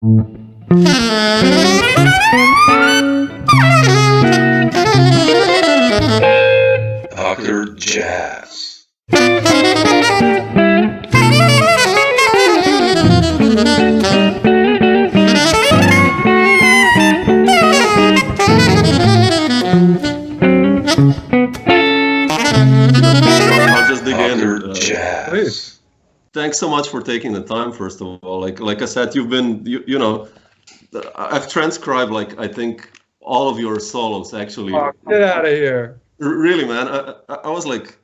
Dr. Jazz. I'll just dig in. Jazz. Please. Thanks so much for taking the time. First of all, like I said, you've been you know, I've transcribed like I think all of your solos actually. Oh, get out of here. Really, man. I was like,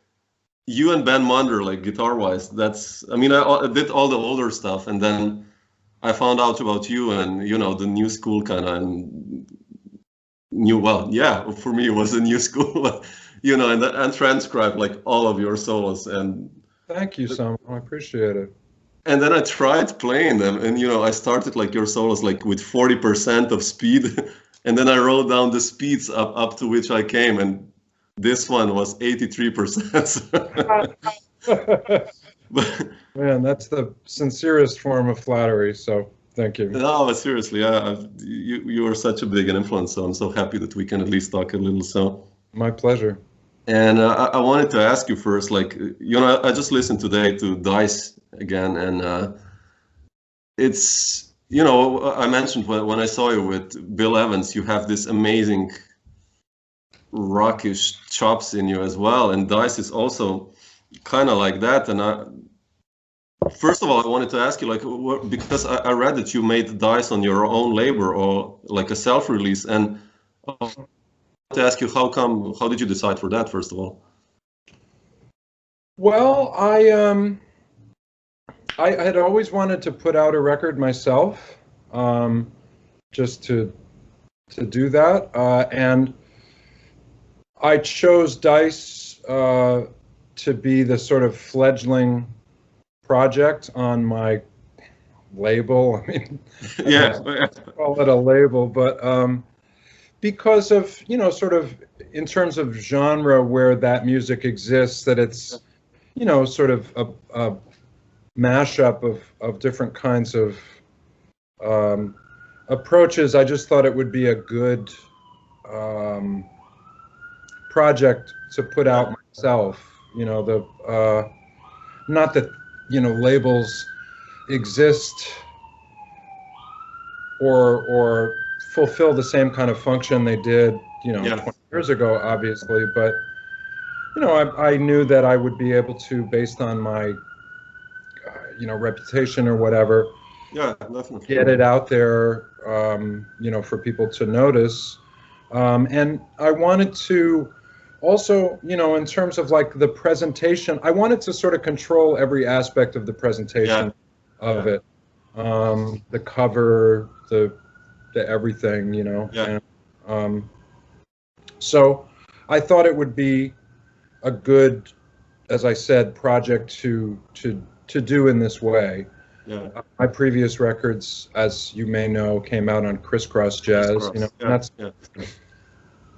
you and Ben Munder, like guitar wise. That's I mean I did all the older stuff, and then I found out about you and you know the new school kind of new. Well, yeah, for me it was a new school. You know, and transcribed like all of your solos. And thank you, Samo. I appreciate it. And then I tried playing them, and you know, I started like your solos like with 40% of speed, and then I wrote down the speeds up to which I came, and this one was 83%. Man, that's the sincerest form of flattery. So thank you. No, but seriously, you are such a big influence. So I'm so happy that we can at least talk a little. So my pleasure. And I wanted to ask you first, like, you know, I just listened today to Dice again, and it's, you know, I mentioned when I saw you with Bill Evans, you have this amazing rockish chops in you as well, and Dice is also kind of like that. And first of all, I wanted to ask you, like, because I read that you made Dice on your own labor or like a self-release, and to ask you how did you decide for that, first of all? Well, I had always wanted to put out a record myself, just to do that, and I chose Dice to be the sort of fledgling project on my label. I mean, yeah, call it a label, but because of, you know, sort of in terms of genre where that music exists, that it's, you know, sort of a mashup of different kinds of approaches. I just thought it would be a good project to put out myself. You know, not that, you know, labels exist or fulfill the same kind of function they did, you know, 20 years ago, obviously. But, you know, I knew that I would be able to, based on my, you know, reputation or whatever, definitely get it out there, you know, for people to notice. And I wanted to also, you know, in terms of like the presentation, I wanted to sort of control every aspect of the presentation of it. The cover, the everything, you know. And, so I thought it would be a good, as I said, project to do in this way. My previous records, as you may know, came out on Crisscross Jazz. You know, and that's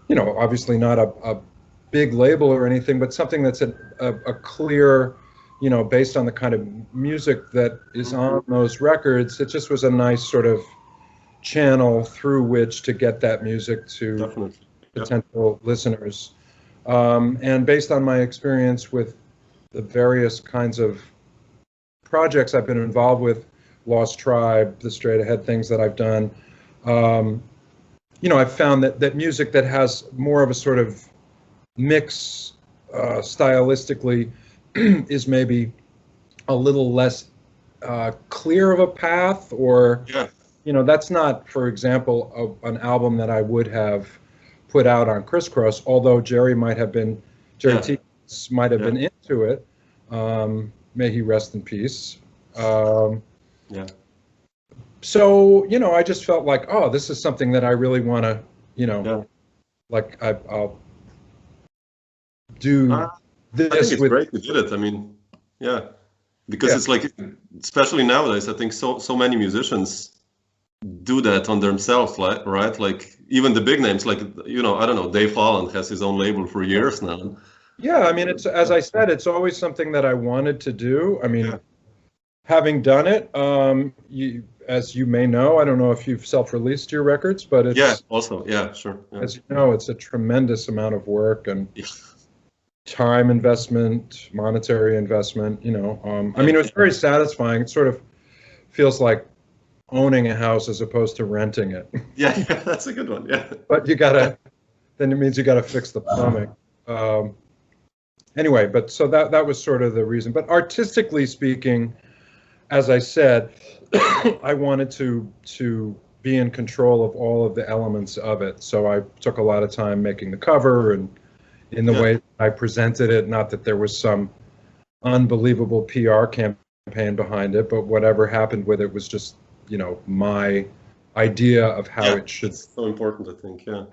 you know, obviously not a big label or anything, but something that's a clear, you know, based on the kind of music that is on those records. It just was a nice sort of channel through which to get that music to potential listeners. And based on my experience with the various kinds of projects I've been involved with, Lost Tribe, the straight ahead things that I've done, you know, I've found that music that has more of a sort of mix stylistically is maybe a little less clear of a path, or you know, that's not, for example, an album that I would have put out on Crisscross, although Jerry T might have been into it. May he rest in peace. So, you know, I just felt like, oh, this is something that I really want to, you know, like I'll do this. I think it's great you did it. I mean, because it's like, especially nowadays, I think so many musicians do that on themselves, right? Like even the big names, like, you know, I don't know, Dave Holland has his own label for years now. Yeah, I mean, it's, as I said, it's always something that I wanted to do. I mean, having done it, as you may know, I don't know if you've self-released your records, but it's also sure. Yeah. As you know, it's a tremendous amount of work and time investment, monetary investment. I mean, it was very satisfying. It sort of feels like owning a house as opposed to renting it. Yeah, that's a good one. Yeah. But then it means you gotta fix the plumbing. Anyway, but so that was sort of the reason. But artistically speaking, as I said, I wanted to be in control of all of the elements of it. So I took a lot of time making the cover and in the way I presented it. Not that there was some unbelievable PR campaign behind it, but whatever happened with it was just, my idea of how it should. It's so important, I think. Yeah.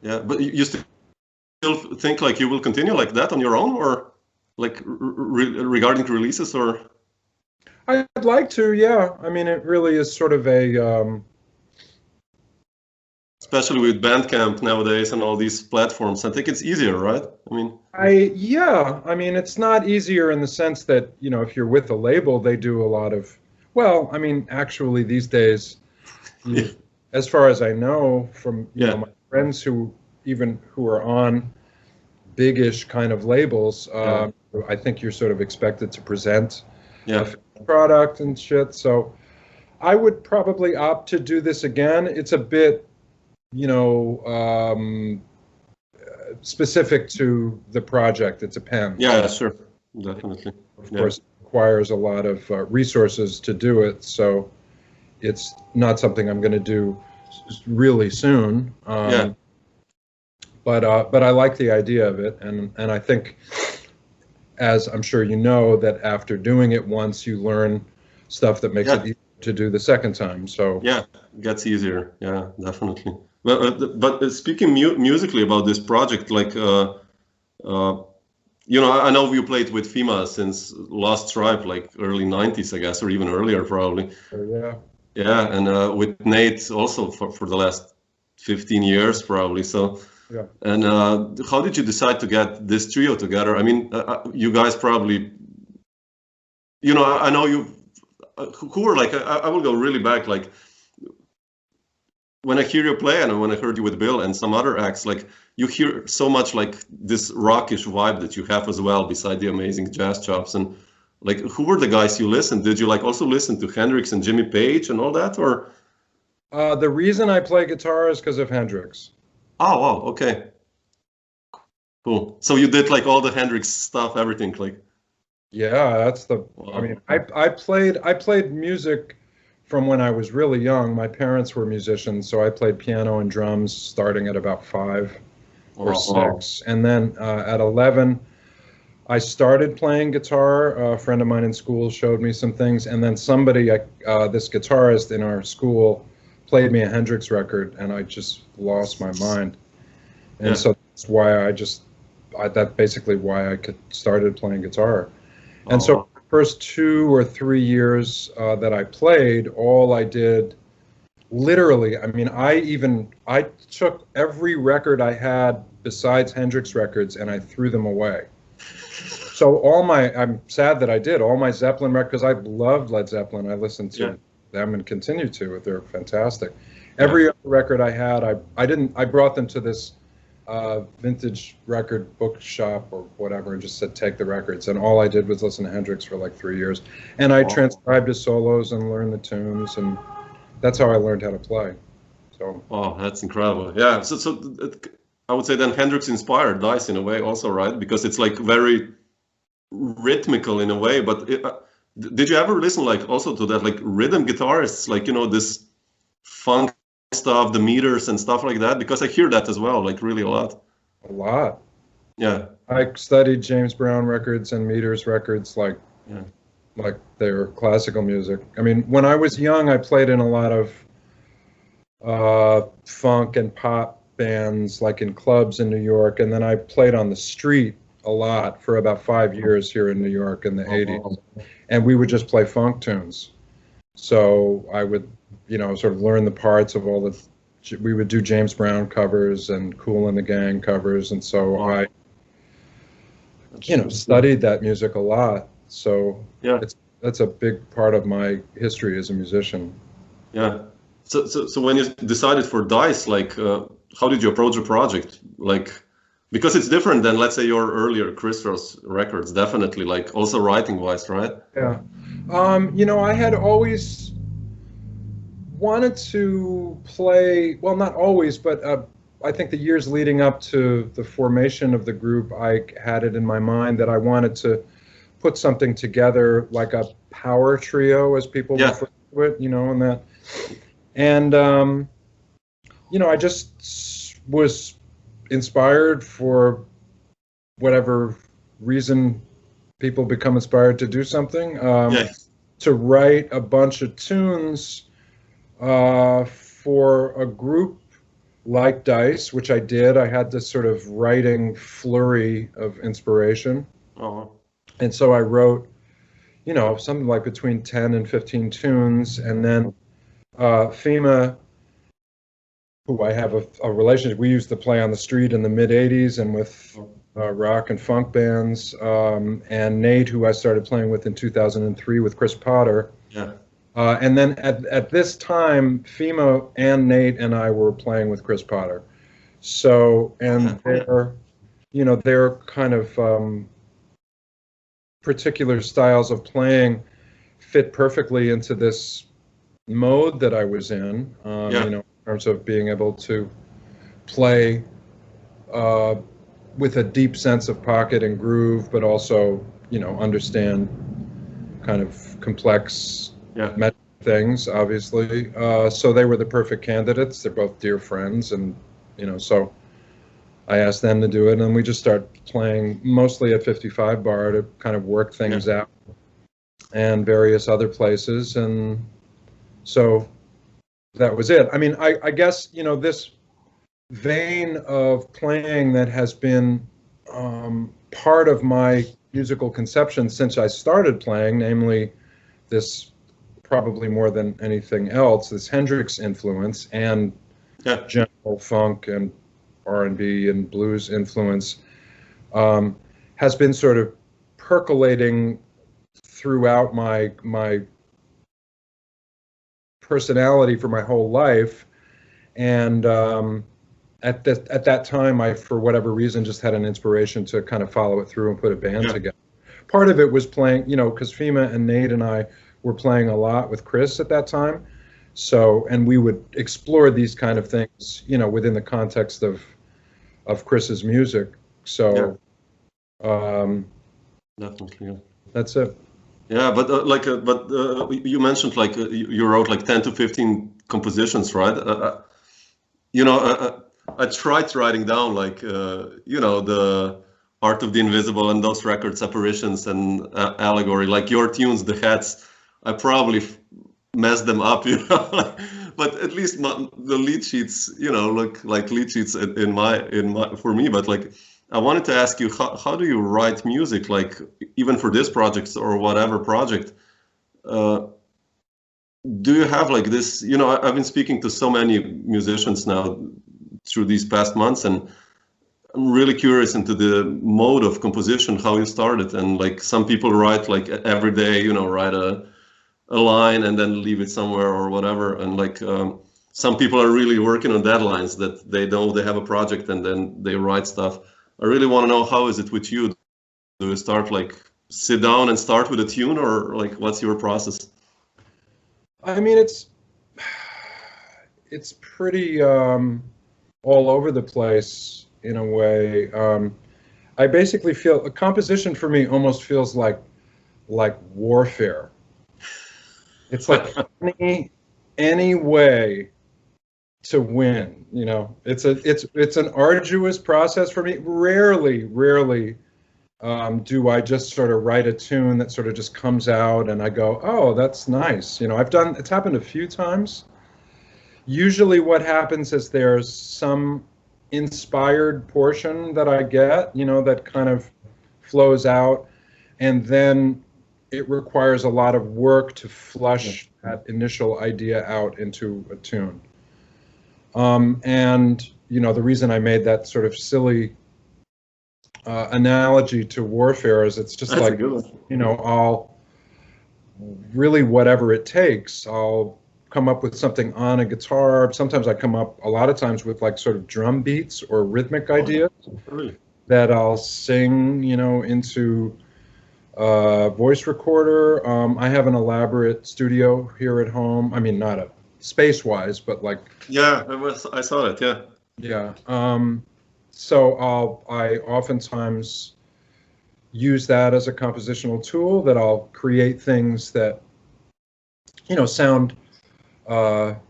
Yeah, but you still think like you will continue like that on your own, or like regarding releases, or? I'd like to, yeah. I mean, it really is sort of a. Especially with Bandcamp nowadays and all these platforms, I think it's easier, right? I mean. I mean, it's not easier in the sense that, if you're with a label, they do a lot of. Well, I mean, actually, these days, as far as I know from my friends who are on big-ish kind of labels, I think you're sort of expected to present a product and shit. So I would probably opt to do this again. It's a bit, specific to the project. It's a Penn. Yeah, sure, definitely. Of course, it requires a lot of resources to do it. So it's not something I'm going to do really soon. But I like the idea of it, and I think, as I'm sure you know, that after doing it once, you learn stuff that makes it easier to do the second time. So it gets easier. Yeah, definitely. But speaking musically about this project, like I know you played with Fima since Lost Tribe, like early '90s, I guess, or even earlier, probably. Yeah, and with Nate also for the last 15 years, probably. So. Yeah. And how did you decide to get this trio together? I mean, you guys probably, I know you, who were like, I will go really back, like, when I hear you play and when I heard you with Bill and some other acts, like, you hear so much like this rockish vibe that you have as well, beside the amazing jazz chops. And like, who were the guys you listened? Did you like also listen to Hendrix and Jimmy Page and all that, or? The reason I play guitar is because of Hendrix. Oh, wow, okay. Cool. So you did like all the Hendrix stuff, everything, like. Yeah, that's the. Wow. I mean, I played music from when I was really young. My parents were musicians, so I played piano and drums starting at about 5 or 6, and then at 11, I started playing guitar. A friend of mine in school showed me some things, and then somebody, this guitarist in our school, played me a Hendrix record, and I just lost my mind. And so that's why that's basically why I started playing guitar. And so the first 2 or 3 years that I played, all I did, literally, I mean, I took every record I had besides Hendrix records and I threw them away. So I'm sad that I did, all my Zeppelin records, I loved Led Zeppelin. I listened to them and continue to. They're fantastic. Every other record I had, I brought them to this vintage record bookshop or whatever and just said, take the records. And all I did was listen to Hendrix for like 3 years. And I transcribed his solos and learned the tunes, and that's how I learned how to play. So. Oh, that's incredible. Yeah. So I would say then Hendrix inspired Dice in a way also, right? Because it's like very rhythmical in a way, but did you ever listen like also to that, like rhythm guitarists, like, this funk stuff, the meters and stuff like that? Because I hear that as well, like really a lot. A lot. Yeah. I studied James Brown records and meters records like they're classical music. I mean, when I was young, I played in a lot of funk and pop bands, like in clubs in New York, and then I played on the street a lot for about 5 years here in New York in the 80s. And we would just play funk tunes. So I would, sort of learn the parts of we would do James Brown covers and Kool and the Gang covers. And so I, studied that music a lot. So that's a big part of my history as a musician. Yeah. So when you decided for Dice, like, how did you approach the project? Like, because it's different than, let's say, your earlier Christos records, definitely, like, also writing-wise, right? Yeah. You know, I had always wanted to play, well, not always, but I think the years leading up to the formation of the group, I had it in my mind that I wanted to put something together like a power trio, as people refer to it, you know, and that. And, you know, I just was inspired for whatever reason people become inspired to do something, to write a bunch of tunes for a group like Dice, which I did. I had this sort of writing flurry of inspiration. And so I wrote, you know, something like between 10 and 15 tunes. And then Fima, who I have a relationship, we used to play on the street in the mid-'80s and with rock and funk bands, and Nate, who I started playing with in 2003 with Chris Potter. Yeah. And then at this time, Fima and Nate and I were playing with Chris Potter. So, and their kind of particular styles of playing fit perfectly into this mode that I was in, you know, in terms of being able to play with a deep sense of pocket and groove, but also, you know, understand kind of complex things, obviously. So they were the perfect candidates. They're both dear friends, and, you know, so I asked them to do it, and we just started playing mostly at 55 Bar to kind of work things out, and various other places, and so that was it. I mean, I guess, you know, this vein of playing that has been part of my musical conception since I started playing, namely this, probably more than anything else, this Hendrix influence and general funk and R&B and blues influence, has been sort of percolating throughout my personality for my whole life. And at that time, I, for whatever reason, just had an inspiration to kind of follow it through and put a band together. Part of it was playing, you know, because Fima and Nate and I were playing a lot with Chris at that time. So, and we would explore these kind of things, you know, within the context of Chris's music. So, definitely, that's it. Yeah, but you mentioned like you wrote like 10 to 15 compositions, right? You know, I tried writing down like you know, the Art of the Invisible and those records, Apparitions and Allegory, like your tunes, the hats. I probably messed them up, you know. But at least the lead sheets, you know, look like lead sheets in my for me. But like, I wanted to ask you, how do you write music, like even for this project or whatever project? Do you have like this, you know, I've been speaking to so many musicians now through these past months, and I'm really curious into the mode of composition, how you started. And like some people write like every day, you know, write a line and then leave it somewhere or whatever. And like some people are really working on deadlines that they know they have a project and then they write stuff. I really want to know, how is it with you? Do you start like sit down and start with a tune, or like what's your process? I mean, it's pretty all over the place in a way. I basically feel a composition for me almost feels like warfare. It's like any way to win, you know. It's an arduous process for me. Rarely do I just sort of write a tune that sort of just comes out and I go, oh, that's nice. You know, it's happened a few times. Usually what happens is there's some inspired portion that I get, you know, that kind of flows out, and then it requires a lot of work to flush that initial idea out into a tune. And, you know, the reason I made that sort of silly analogy to warfare is it's just like, you know, I'll really, whatever it takes, I'll come up with something on a guitar. Sometimes I come up a lot of times with like sort of drum beats or rhythmic ideas that I'll sing, you know, into a voice recorder. I have an elaborate studio here at home. I mean, not a space-wise, but like. Yeah, I saw it. Yeah. Yeah. So I oftentimes use that as a compositional tool, that I'll create things that, you know, sound like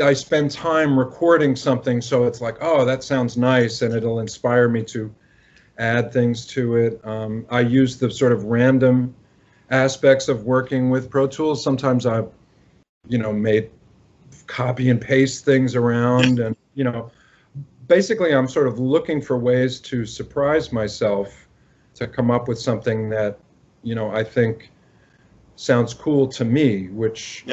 I spend time recording something, so it's like, oh, that sounds nice, and it'll inspire me to add things to it. I use the sort of random aspects of working with Pro Tools. Sometimes I've, you know, made copy and paste things around, and, you know, basically I'm sort of looking for ways to surprise myself, to come up with something that, you know, I think sounds cool to me, which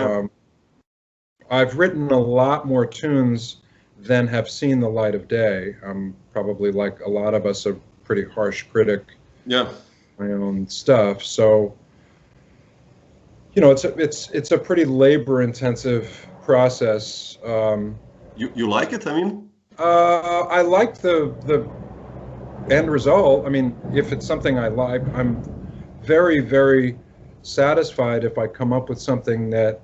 I've written a lot more tunes than have seen the light of day. I'm probably, like a lot of us, a pretty harsh critic. Yeah. My own stuff. So, you know, it's a pretty labor-intensive process. You like it? I mean, I like the end result. I mean, if it's something I like, I'm very, very satisfied if I come up with something that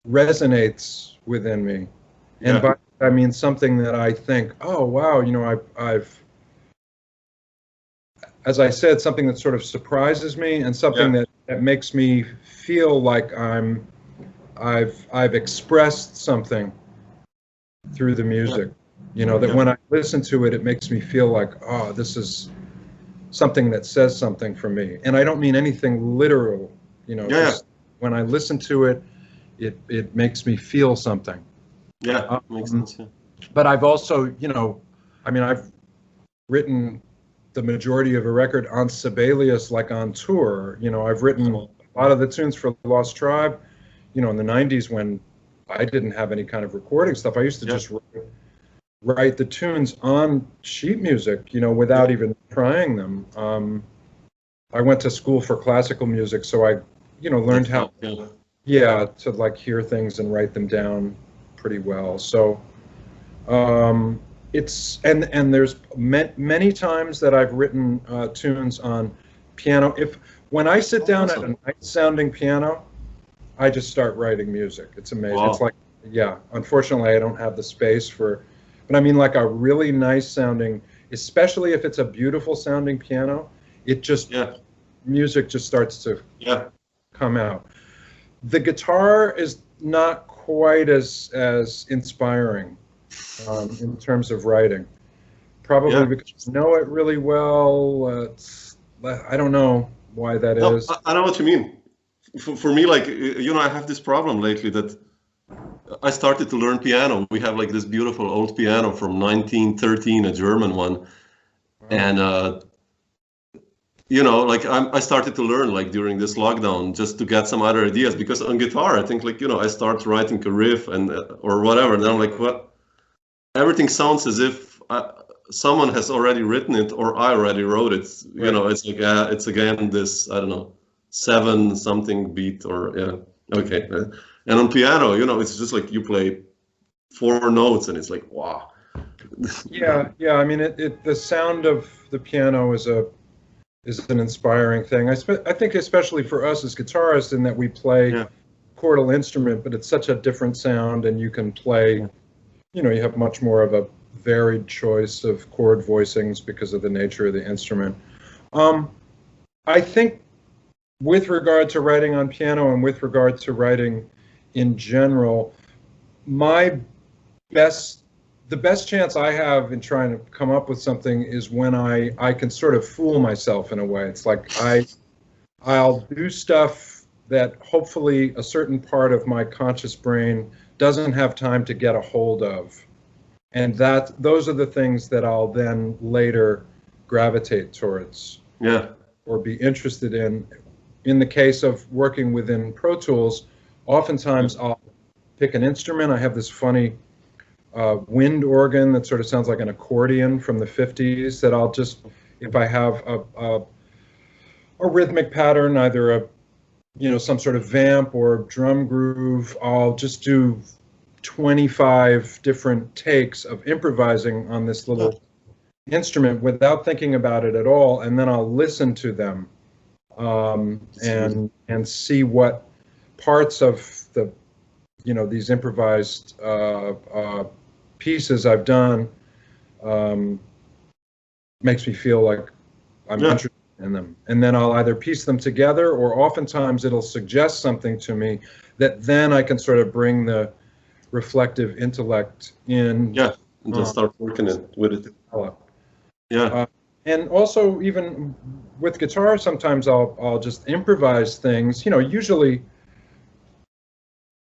resonates within me. And by that I mean something that I think, oh wow, you know, I've as I said, something that sort of surprises me, and something that makes me feel like I've expressed something through the music. You know, that when I listen to it, it makes me feel like, oh, this is something that says something for me. And I don't mean anything literal, you know. Just when I listen to it, it makes me feel something. Yeah, makes sense. Yeah. But I've also, you know, I mean, I've written the majority of a record on Sibelius, like on tour. You know, I've written a lot of the tunes for Lost Tribe, you know, in the 90s when I didn't have any kind of recording stuff. I used to just write the tunes on sheet music, you know, without even trying them. I went to school for classical music, so I, you know, learned how, to like hear things and write them down pretty well. So it's, and there's many times that I've written tunes on piano. When I sit down at a nice sounding piano, I just start writing music. It's amazing. Wow. It's like, unfortunately I don't have the space for, but I mean, like a really nice sounding, especially if it's a beautiful sounding piano, it just, music just starts to come out. The guitar is not quite as inspiring in terms of writing. Probably because I know it really well. I don't know why that is. I know what you mean. For me, like, you know, I have this problem lately that I started to learn piano. We have like this beautiful old piano from 1913, a German one. And, you know, like I started to learn like during this lockdown just to get some other ideas, because on guitar, I think like, you know, I start writing a riff and or whatever. And then I'm like, what? Everything sounds as if someone has already written it or I already wrote it. You know, it's like, it's again this, I don't know, 7 something beat or okay. And on piano, you know, it's just like you play 4 notes and it's like, wow. Yeah. I mean, the sound of the piano is an inspiring thing. I think especially for us as guitarists, in that we play chordal instrument, but it's such a different sound, and you can play, you know, you have much more of a varied choice of chord voicings because of the nature of the instrument. I think with regard to writing on piano and with regard to writing in general, the best chance I have in trying to come up with something is when I can sort of fool myself in a way. It's like I'll do stuff that hopefully a certain part of my conscious brain doesn't have time to get a hold of. And those are the things that I'll then later gravitate towards. Or be interested in. In the case of working within Pro Tools, oftentimes I'll pick an instrument. I have this funny wind organ that sort of sounds like an accordion from the 50s that I'll just, if I have a rhythmic pattern, either some sort of vamp or drum groove, I'll just do 25 different takes of improvising on this little instrument without thinking about it at all, and then I'll listen to them and see what parts of the these improvised pieces I've done makes me feel like I'm interested in them, and then I'll either piece them together, or oftentimes it'll suggest something to me that then I can sort of bring the reflective intellect in. Yeah, and just start working with it. Yeah. And also, even with guitar, sometimes I'll just improvise things. Usually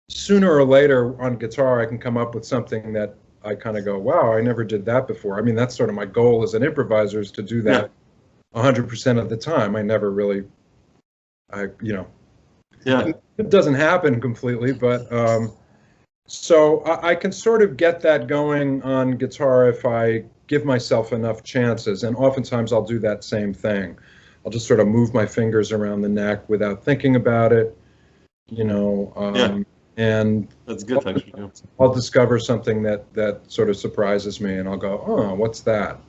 sooner or later on guitar, I can come up with something that I kind of go, wow, I never did that before. I mean, that's sort of my goal as an improviser, is to do that 100% of the time. I never really, it doesn't happen completely, but so I can sort of get that going on guitar if I give myself enough chances, and oftentimes I'll do that same thing. I'll just sort of move my fingers around the neck without thinking about it, and that's good, actually. Yeah. I'll discover something that sort of surprises me, and I'll go, oh, what's that?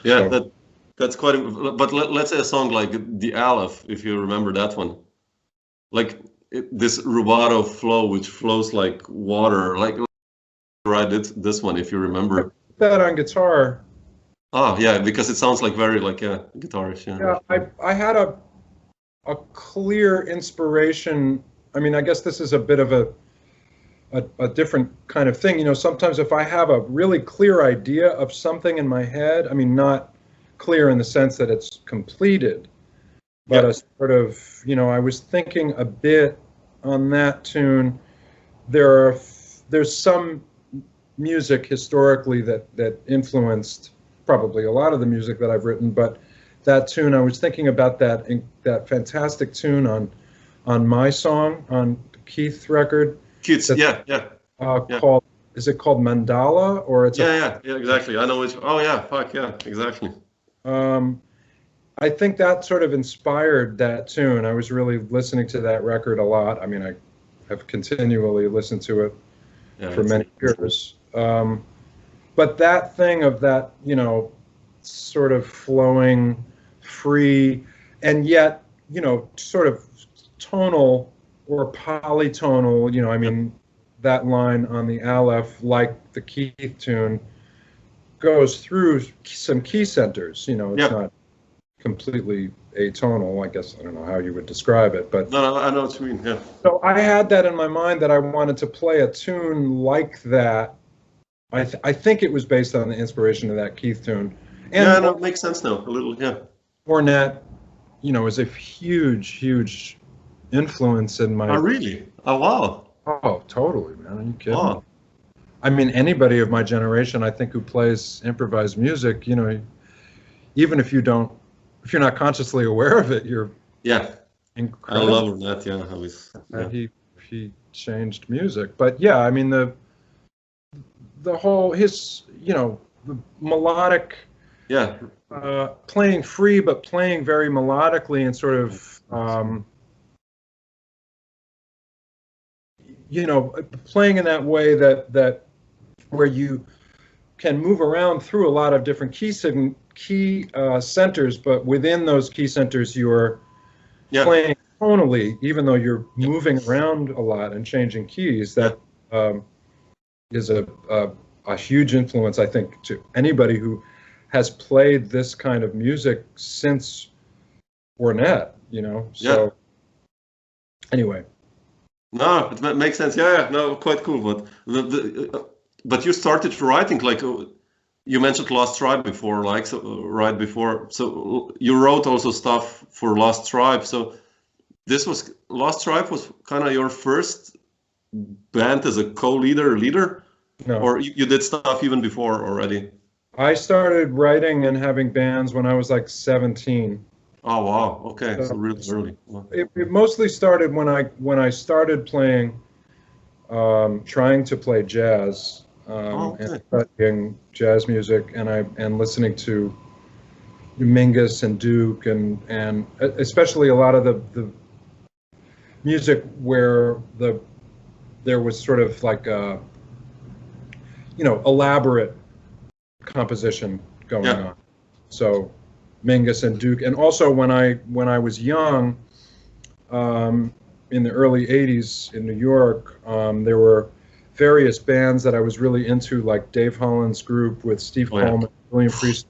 So. That's quite. But let's say a song like the Aleph, if you remember that one, like this rubato flow, which flows like water, like this one, if you remember. That on guitar. Oh yeah, because it sounds like very like guitarish. Yeah, I had a clear inspiration. I mean, I guess this is a bit of a different kind of thing. Sometimes if I have a really clear idea of something in my head, I mean, not clear in the sense that it's completed, but a sort of, I was thinking a bit on that tune. There's some music historically that influenced probably a lot of the music that I've written, but that tune, I was thinking about that fantastic tune on my song on Keith's record. Keith's, called, is it called Mandala, or it's yeah, exactly. I know which. Oh yeah, fuck yeah, exactly. I think that sort of inspired that tune. I was really listening to that record a lot. I mean, I have continually listened to it for many years. But that thing of that, sort of flowing, free, and yet, sort of tonal or polytonal, I mean, that line on the Aleph, like the Keith tune, goes through some key centers. It's not completely atonal. I guess I don't know how you would describe it, but no, I know what you mean. Yeah. So I had that in my mind that I wanted to play a tune like that. I think it was based on the inspiration of that Keith tune. And it makes sense now a little. Yeah. Ornette, is a huge influence in my. Oh really? Oh wow. Oh, totally, man. Are you kidding? Wow. I mean, anybody of my generation, I think, who plays improvised music, even if you're not consciously aware of it, you're incredible. I love that. Yeah, I was. Yeah. He changed music, but yeah, I mean the whole the melodic. Yeah. Playing free, but playing very melodically and sort of. Playing in that way that where you can move around through a lot of different key centers, but within those key centers you're playing tonally, even though you're moving around a lot and changing keys. That is a huge influence, I think, to anybody who has played this kind of music since Ornette. So anyway. No, it makes sense. Yeah, no, quite cool. But you started writing, like you mentioned Lost Tribe before, like right before. So you wrote also stuff for Lost Tribe. So Lost Tribe was kind of your first band as a leader? No. Or you did stuff even before already? I started writing and having bands when I was like 17. Oh wow! Okay, so really early. Wow. It mostly started when I started playing, trying to play jazz, and studying jazz music, and listening to, Mingus and Duke, and especially a lot of the music where there was sort of like a, elaborate composition going on. So Mingus and Duke, and also when I was young, in the early '80s in New York, there were various bands that I was really into, like Dave Holland's group with Steve Coleman, William Priest,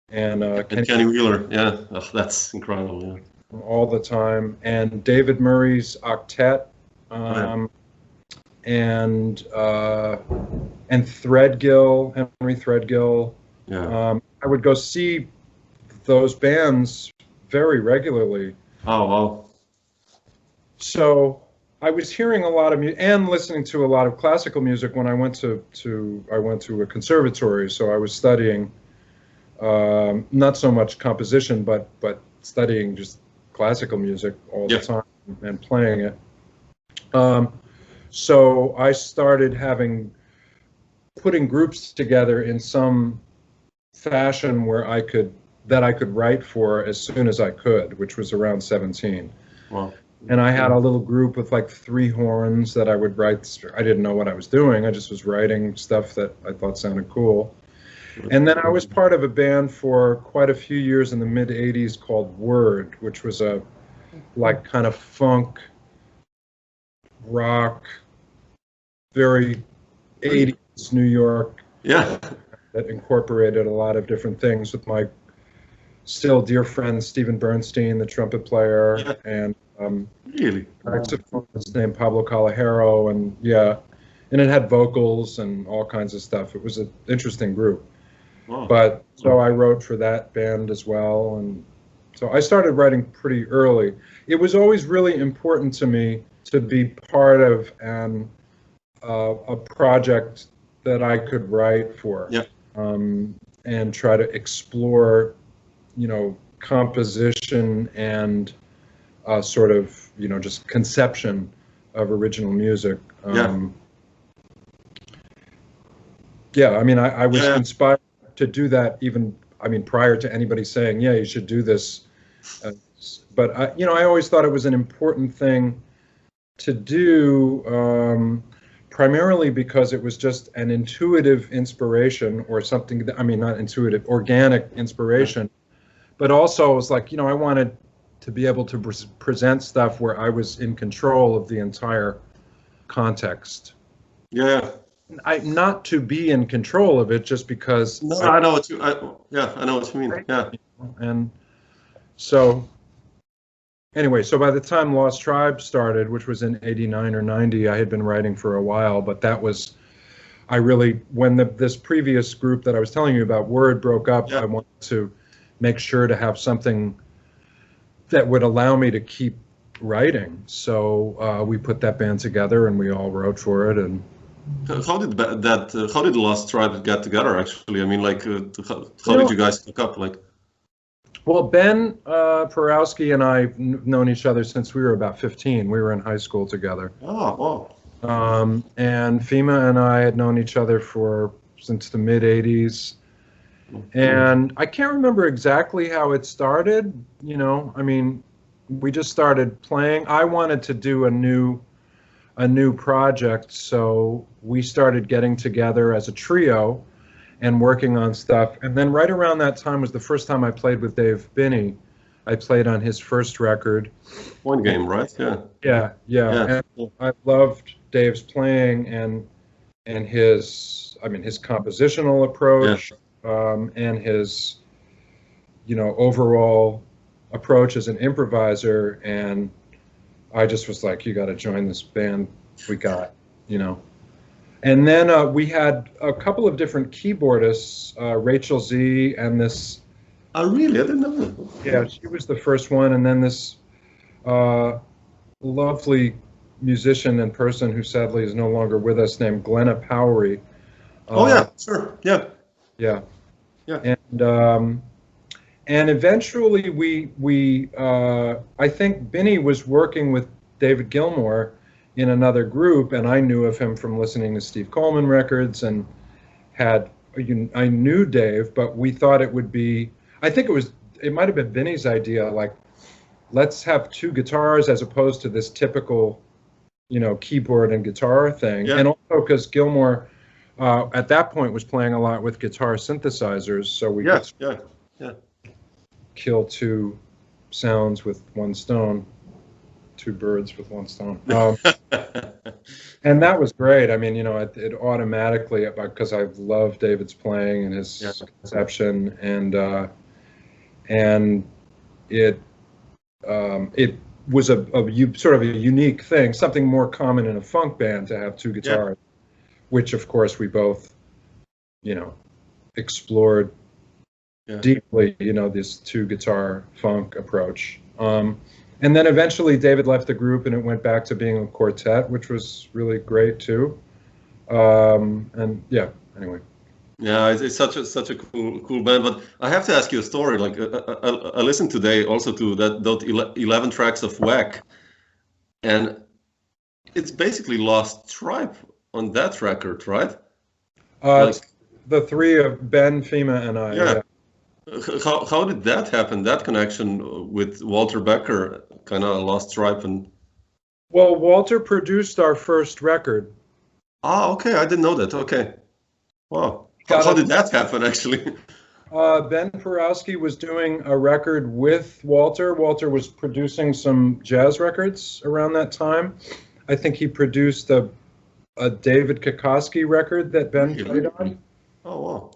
and Kenny Wheeler. Yeah, that's incredible. Yeah. All the time, and David Murray's octet, and Threadgill, Henry Threadgill. Yeah. I would go see those bands very regularly. Oh wow. So I was hearing a lot of music and listening to a lot of classical music when I went to a conservatory. So I was studying not so much composition, but studying just classical music all the time and playing it. So I started putting groups together in some fashion where I could write for as soon as I could, which was around 17. Wow. And I had a little group with like 3 horns that I would write. I didn't know what I was doing. I just was writing stuff that I thought sounded cool. And then I was part of a band for quite a few years in the mid '80s called Word, which was a like kind of funk, rock, very '80s New York. Yeah. That incorporated a lot of different things with my still dear friend Stephen Bernstein, the trumpet player, and really saxophonist named Pablo Calajero, and and it had vocals and all kinds of stuff. It was an interesting group. Wow. But so I wrote for that band as well, and so I started writing pretty early. It was always really important to me to be part of a project that I could write for, and try to explore, composition and sort of, just conception of original music. I mean, I was inspired to do that prior to anybody saying, you should do this. But I always thought it was an important thing to do, primarily because it was just an intuitive inspiration, or something that, not intuitive, organic inspiration. But also it was like, I wanted to be able to present stuff where I was in control of the entire context. Yeah. Not to be in control of it just because. No, I know what you mean. Yeah. And so, anyway, so by the time Lost Tribe started, which was in '89 or '90, I had been writing for a while, but that was, when this previous group that I was telling you about, Word, broke up, I wanted to make sure to have something that would allow me to keep writing. So we put that band together and we all wrote for it. And how did the Lost Tribe get together? Actually, I mean, like, how did you guys hook up? Like, well, Ben Porowski and I've known each other since we were about 15. We were in high school together. Oh, wow. And Fima and I had known each other since the mid '80s. And I can't remember exactly how it started. We just started playing. I wanted to do a new project, so we started getting together as a trio and working on stuff. And then right around that time was the first time I played with Dave Binney. I played on his first record. Point Game, right? Yeah. Yeah. And I loved Dave's playing and his compositional approach. And his, overall approach as an improviser, and I just was like, you got to join this band we got, And then we had a couple of different keyboardists, Rachel Z and this. Oh, really? I didn't know that. Yeah, she was the first one, and then this lovely musician and person who sadly is no longer with us, named Glenna Powery. Oh yeah, sure, yeah. Yeah. And eventually we I think Binney was working with David Gilmour in another group, and I knew of him from listening to Steve Coleman records, and I knew Dave, but we thought it would be, I think it might have been Vinny's idea, like, let's have two guitars as opposed to this typical, keyboard and guitar thing. Yeah. And also because Gilmour at that point was playing a lot with guitar synthesizers, so we could kill two sounds with one stone, two birds with one stone. And that was great. I mean, it automatically, because I love David's playing and his conception, and it was a sort of a unique thing, something more common in a funk band to have two guitars, which of course we both, explored deeply, this two guitar funk approach. And then eventually David left the group and it went back to being a quartet, which was really great too. Anyway. Yeah, it's such a cool band. But I have to ask you a story. Like I listened today also to those 11 tracks of Whack, and it's basically Lost Tribe on that record, right? It's the three of Ben, Fima, and I. Yeah. How did that happen? That connection with Walter Becker, kind of Lost Tribe, and. Well, Walter produced our first record. Ah, okay. I didn't know that. Okay. Wow. How did that happen, actually? Ben Porowski was doing a record with Walter. Walter was producing some jazz records around that time. I think he produced a David Kokoski record that Ben played on. Oh, wow.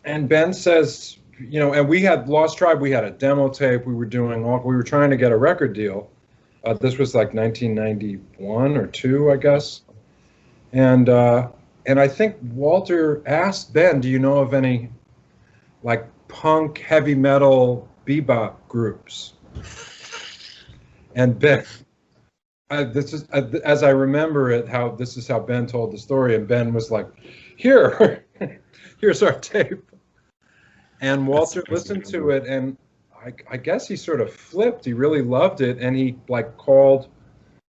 And Ben says, and we had Lost Tribe, we had a demo tape, we were trying to get a record deal. This was like 1991 or 2, I guess. And I think Walter asked Ben, do you know of any like punk, heavy metal, bebop groups? And Ben, as I remember it, this is how Ben told the story. And Ben was like, here's our tape. And Walter listened to it, and I guess he sort of flipped. He really loved it. And he called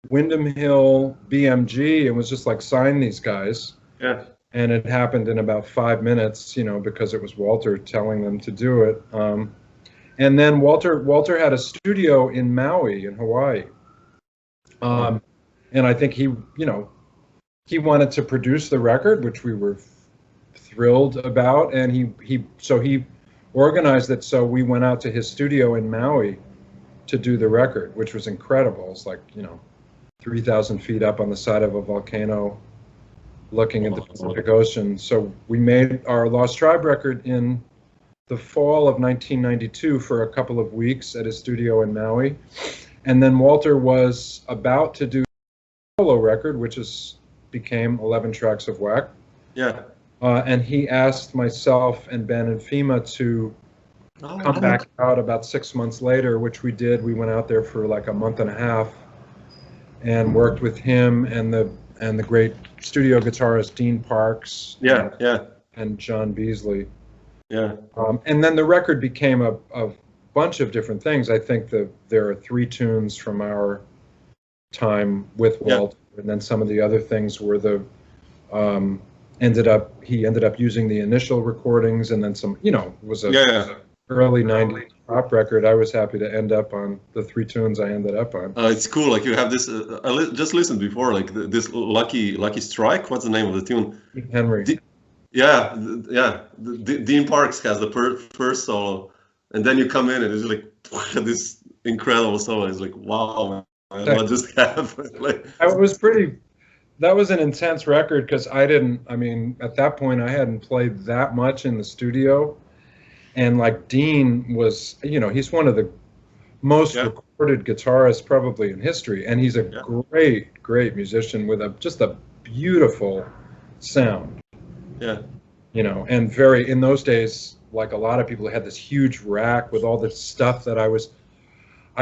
Windham Hill BMG and was just like, sign these guys. Yeah. And it happened in about 5 minutes, because it was Walter telling them to do it. And then Walter had a studio in Maui in Hawaii. And I think he wanted to produce the record, which we were thrilled about. And he organized it. So we went out to his studio in Maui to do the record, which was incredible. It's like, 3,000 feet up on the side of a volcano, looking at the Pacific Ocean. So we made our Lost Tribe record in the fall of 1992 for a couple of weeks at his studio in Maui. And then Walter was about to do a solo record, which became 11 Tracks of Whack. Yeah. And he asked myself and Ben and Fima to come back out about 6 months later, which we did. We went out there for like a month and a half and worked with him and the great studio guitarist Dean Parks. And John Beasley. Yeah. And then the record became a bunch of different things. I think there are 3 tunes from our time with Walter, and then some of the other things were he ended up using the initial recordings, and then some, it was a early 90s pop record. I was happy to end up on the 3 tunes I ended up on. It's cool. Like you have this, I just listened before, like this Lucky Strike. What's the name of the tune? Henry. Dean Parks has the first solo, and then you come in and it's like this incredible solo. It's like, wow, man, what just happened? That was an intense record because at that point I hadn't played that much in the studio. And like Dean was, he's one of the most recorded guitarists probably in history. And he's a great, great musician with just a beautiful sound. Yeah. And very, in those days, like a lot of people had this huge rack with all this stuff that I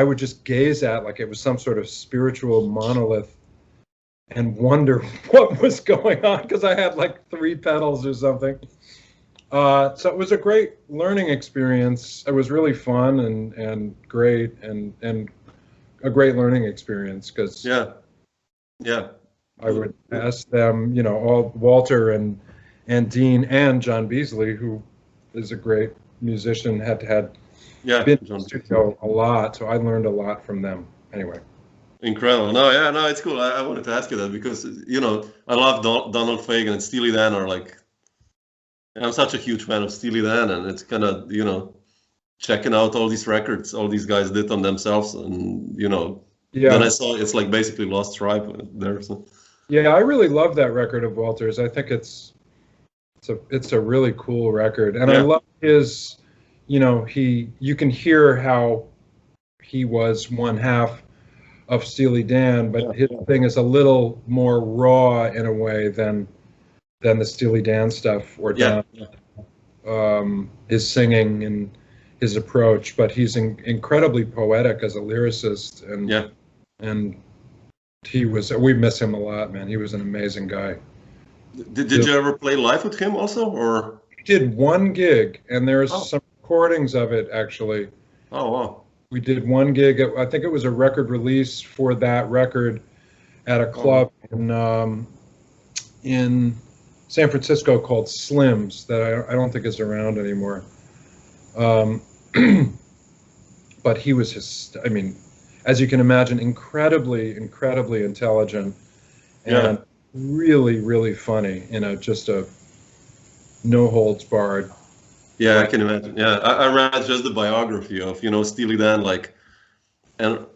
would just gaze at like it was some sort of spiritual monolith and wonder what was going on because I had like 3 pedals or something. So it was a great learning experience. It was really fun and great and a great learning experience because I would ask them, all Walter and Dean and John Beasley, who is a great musician, had Yeah, been in John. the studio a lot, so I learned a lot from them. Anyway. Incredible. No, yeah, no, it's cool. I wanted to ask you that because, you know, I love Donald Fagen and Steely Dan are like, I'm such a huge fan of Steely Dan, and it's kind of, you know, checking out all these records all these guys did on themselves, and, you know, then I saw it's like basically Lost Tribe there. So. Yeah, I really love that record of Walter's. I think it's a really cool record, and I love his, you know, you can hear how he was one half of Steely Dan, but his thing is a little more raw in a way than the Steely Dan stuff or Don. His singing and his approach, but he's incredibly poetic as a lyricist, and we miss him a lot, man. He was an amazing guy. Did you ever play live with him also, or? We did one gig, and there's some recordings of it actually. Oh wow. We did one gig. I think it was a record release for that record at a club in San Francisco called Slim's that I don't think is around anymore. But he was I mean, as you can imagine, incredibly intelligent and really, really funny. You know, just a no holds barred. Yeah, I can imagine. Yeah, I read just the biography of, you know, Steely Dan, like, and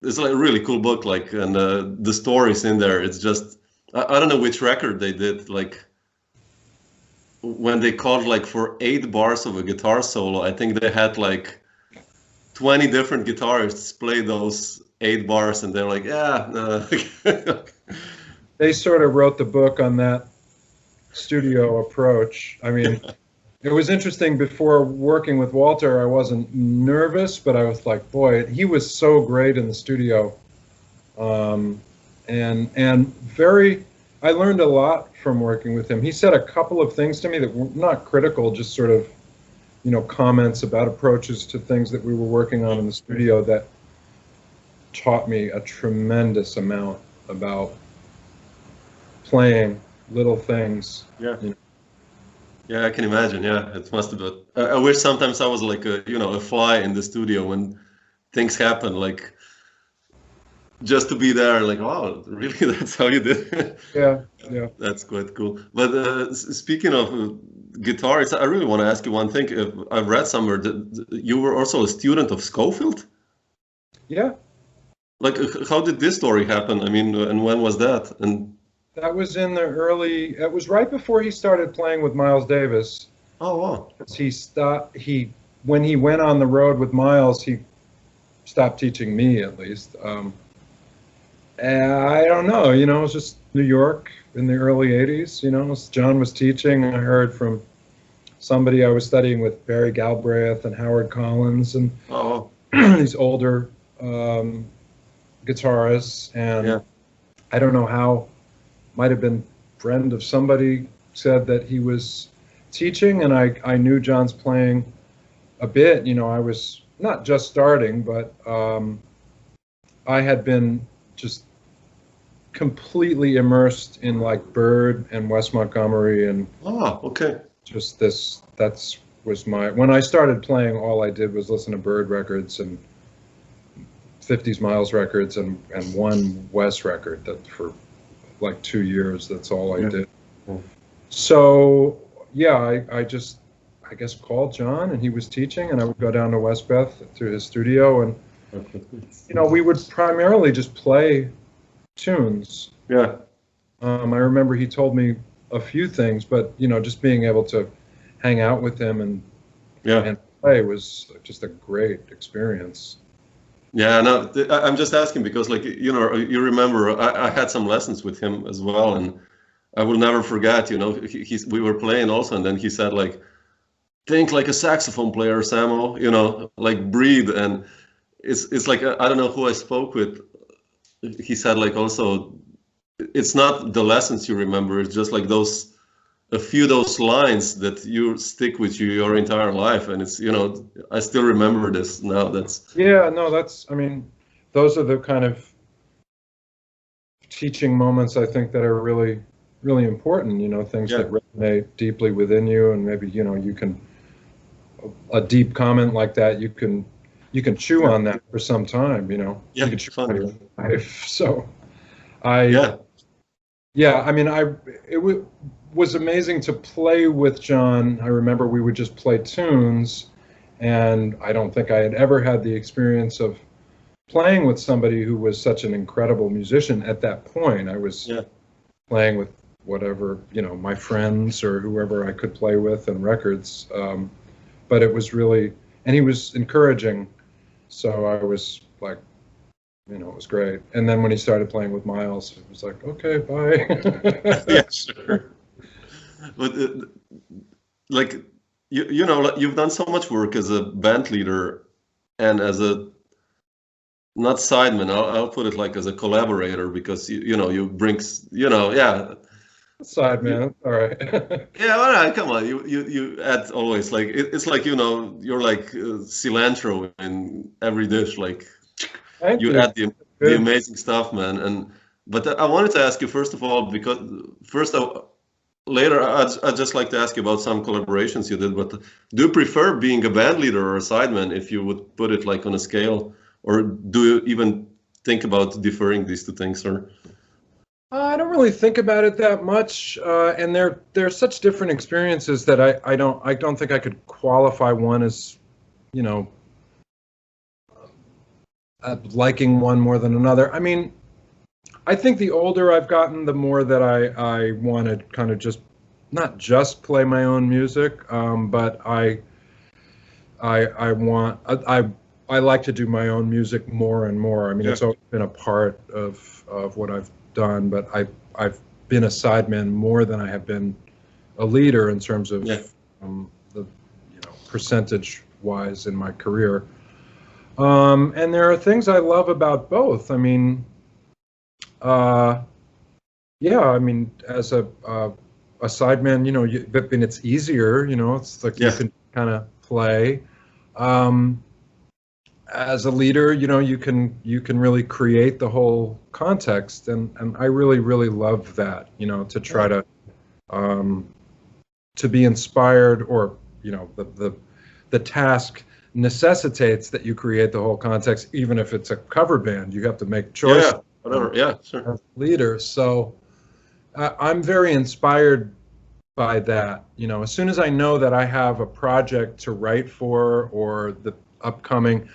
it's like a really cool book, like, and the stories in there. It's just, I don't know which record they did, like, when they called like for 8 bars of a guitar solo. I think they had like 20 different guitarists play those 8 bars, and they're like, They sort of wrote the book on that studio approach. I mean. It was interesting. Before working with Walter, I wasn't nervous, but I was like, boy, he was so great in the studio, and I learned a lot from working with him. He said a couple of things to me that were not critical, just sort of, you know, comments about approaches to things that we were working on in the studio that taught me a tremendous amount about playing little things. Yeah. You know. Yeah, I can imagine. Yeah, it must have been. I wish sometimes I was like a fly in the studio when things happen, like just to be there. Like, wow, really? That's how you did it? Yeah. That's quite cool. But speaking of guitarists, I really want to ask you one thing. I've read somewhere that you were also a student of Schofield. Yeah. Like, how did this story happen? I mean, and when was that? And that was in the it was right before he started playing with Miles Davis. Oh, wow. When he went on the road with Miles, he stopped teaching me, at least. And I don't know, you know, it was just New York in the early 80s, you know. John was teaching, and I heard from somebody I was studying with, Barry Galbraith and Howard Collins, and these older guitarists, and I don't know how. Might have been a friend of somebody said that he was teaching, and I knew John's playing a bit. You know, I was not just starting, but I had been just completely immersed in like Bird and Wes Montgomery and just this. When I started playing, all I did was listen to Bird records and 50s Miles records and one Wes record that for like 2 years. That's all I did. So I guess called John, and he was teaching, and I would go down to West Beth to his studio, and you know, we would primarily just play tunes. I remember he told me a few things, but you know, just being able to hang out with him and play was just a great experience. Yeah, no, I'm just asking because, like, you know, you remember I had some lessons with him as well, and I will never forget, you know, we were playing also, and then he said, like, think like a saxophone player, Samo, you know, like breathe, and it's like, I don't know who I spoke with. He said, like, also, it's not the lessons you remember, it's just like a few of those lines that you stick with you your entire life, and it's, you know, I still remember this now. I mean, those are the kind of teaching moments I think that are really, really important, you know, things that resonate deeply within you, and maybe, you know, you can a deep comment like that, you can chew on that for some time, you know. Yeah, you can chew fun. on your life. So I mean, it was amazing to play with John. I remember we would just play tunes, and I don't think I had ever had the experience of playing with somebody who was such an incredible musician at that point. I was playing with whatever, you know, my friends or whoever I could play with and records. But it was really, and he was encouraging. So I was like, you know, it was great. And then when he started playing with Miles, it was like, okay, bye. Yeah, sure. But like, you know, like, you've done so much work as a band leader and as a, not sideman, I'll put it like as a collaborator, because you know, you bring, you know, Sideman, all right. Yeah, all right, come on, you add always, like, it's like, you know, you're like cilantro in every dish, like you add the amazing stuff, man. But I wanted to ask you, first of all, because later I'd just like to ask you about some collaborations you did, but do you prefer being a band leader or a sideman, if you would put it like on a scale, or do you even think about differing these two things? Or I don't really think about it that much, and they're such different experiences that I don't think I could qualify one as, you know, liking one more than another. I mean, I think the older I've gotten, the more that I want to kind of just not just play my own music, but I like to do my own music more and more. I mean, it's always been a part of what I've done, but I've been a sideman more than I have been a leader in terms of the, you know, percentage wise in my career. And there are things I love about both. I mean, I mean, as a sideman, you know, I mean, it's easier, you know, it's like you can kind of play. As a leader, you know, you can really create the whole context, and I really love that, you know, to try to be inspired, or, you know, the task necessitates that you create the whole context, even if it's a cover band. You have to make choices. Whatever. Sure. As leader, so I'm very inspired by that. You know, as soon as I know that I have a project to write for, or the upcoming,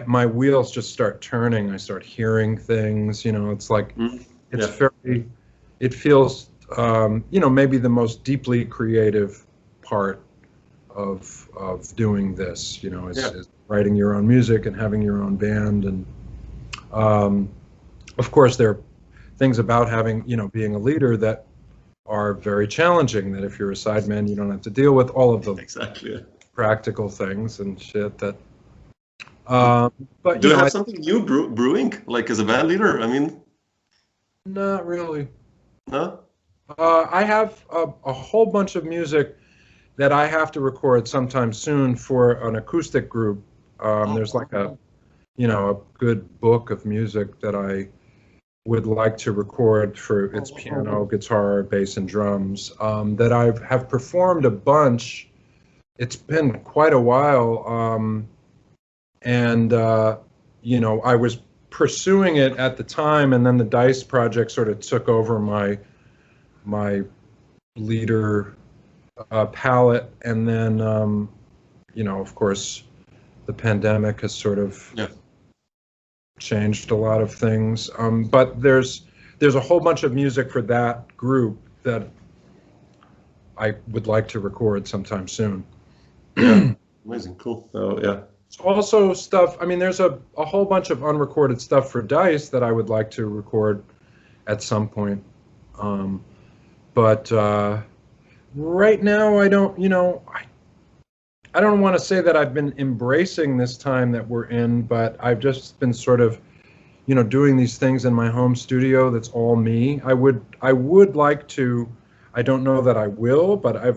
my wheels just start turning. I start hearing things, you know, it's like, it feels, you know, maybe the most deeply creative part of doing this, you know, is writing your own music and having your own band. And of course, there are things about having, you know, being a leader that are very challenging, that if you're a sideman, you don't have to deal with all of the practical things and shit that, but do you have something new brewing, like as a band leader? I mean, not really. No. I have a whole bunch of music that I have to record sometime soon for an acoustic group. There's like a, you know, a good book of music that I would like to record for its piano, guitar, bass, and drums, that I have performed a bunch. It's been quite a while. And, you know, I was pursuing it at the time, and then the Dice project sort of took over my leader palette. And then, you know, of course, the pandemic has sort of changed a lot of things. But there's a whole bunch of music for that group that I would like to record sometime soon. Amazing, cool. Oh, Also stuff, I mean, there's a whole bunch of unrecorded stuff for Dice that I would like to record at some point. But right now, I don't, you know, I don't want to say that I've been embracing this time that we're in, but I've just been sort of, you know, doing these things in my home studio that's all me. I would like to, I don't know that I will, but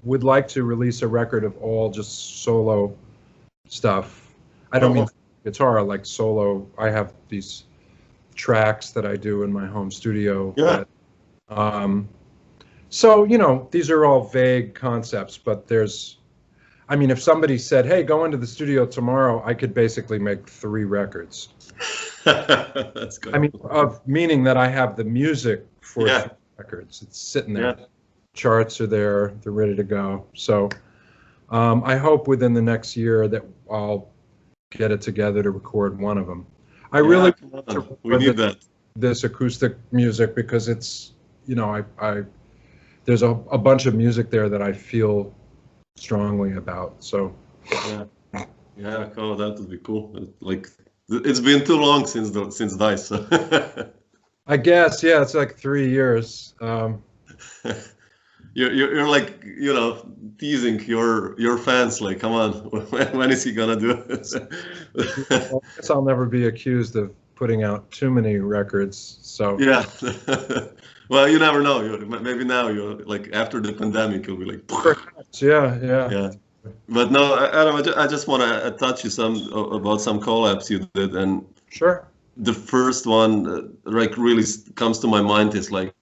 would like to release a record of all just solo stuff. I don't mean guitar, like solo. I have these tracks that I do in my home studio. That, so, you know, these are all vague concepts, but I mean, if somebody said, "Hey, go into the studio tomorrow," I could basically make 3 records. That's good. I mean, meaning that I have the music for 3 records. It's sitting there. Yeah. Charts are there. They're ready to go. So I hope within the next year that I'll get it together to record one of them. I really we need that. This acoustic music, because it's, you know, I there's a bunch of music there that I feel strongly about. So yeah, oh, that would be cool. Like, it's been too long since Dice. So. I guess, yeah, it's like 3 years. You're like, you know, teasing your fans, like, come on, when is he gonna do it? Well, I guess I'll never be accused of putting out too many records. So yeah. Well, you never know. Maybe now you're like, after the pandemic, you'll be like, yeah. But no, Adam, I just want to touch you about some collabs you did, and sure. The first one, like, really comes to my mind is like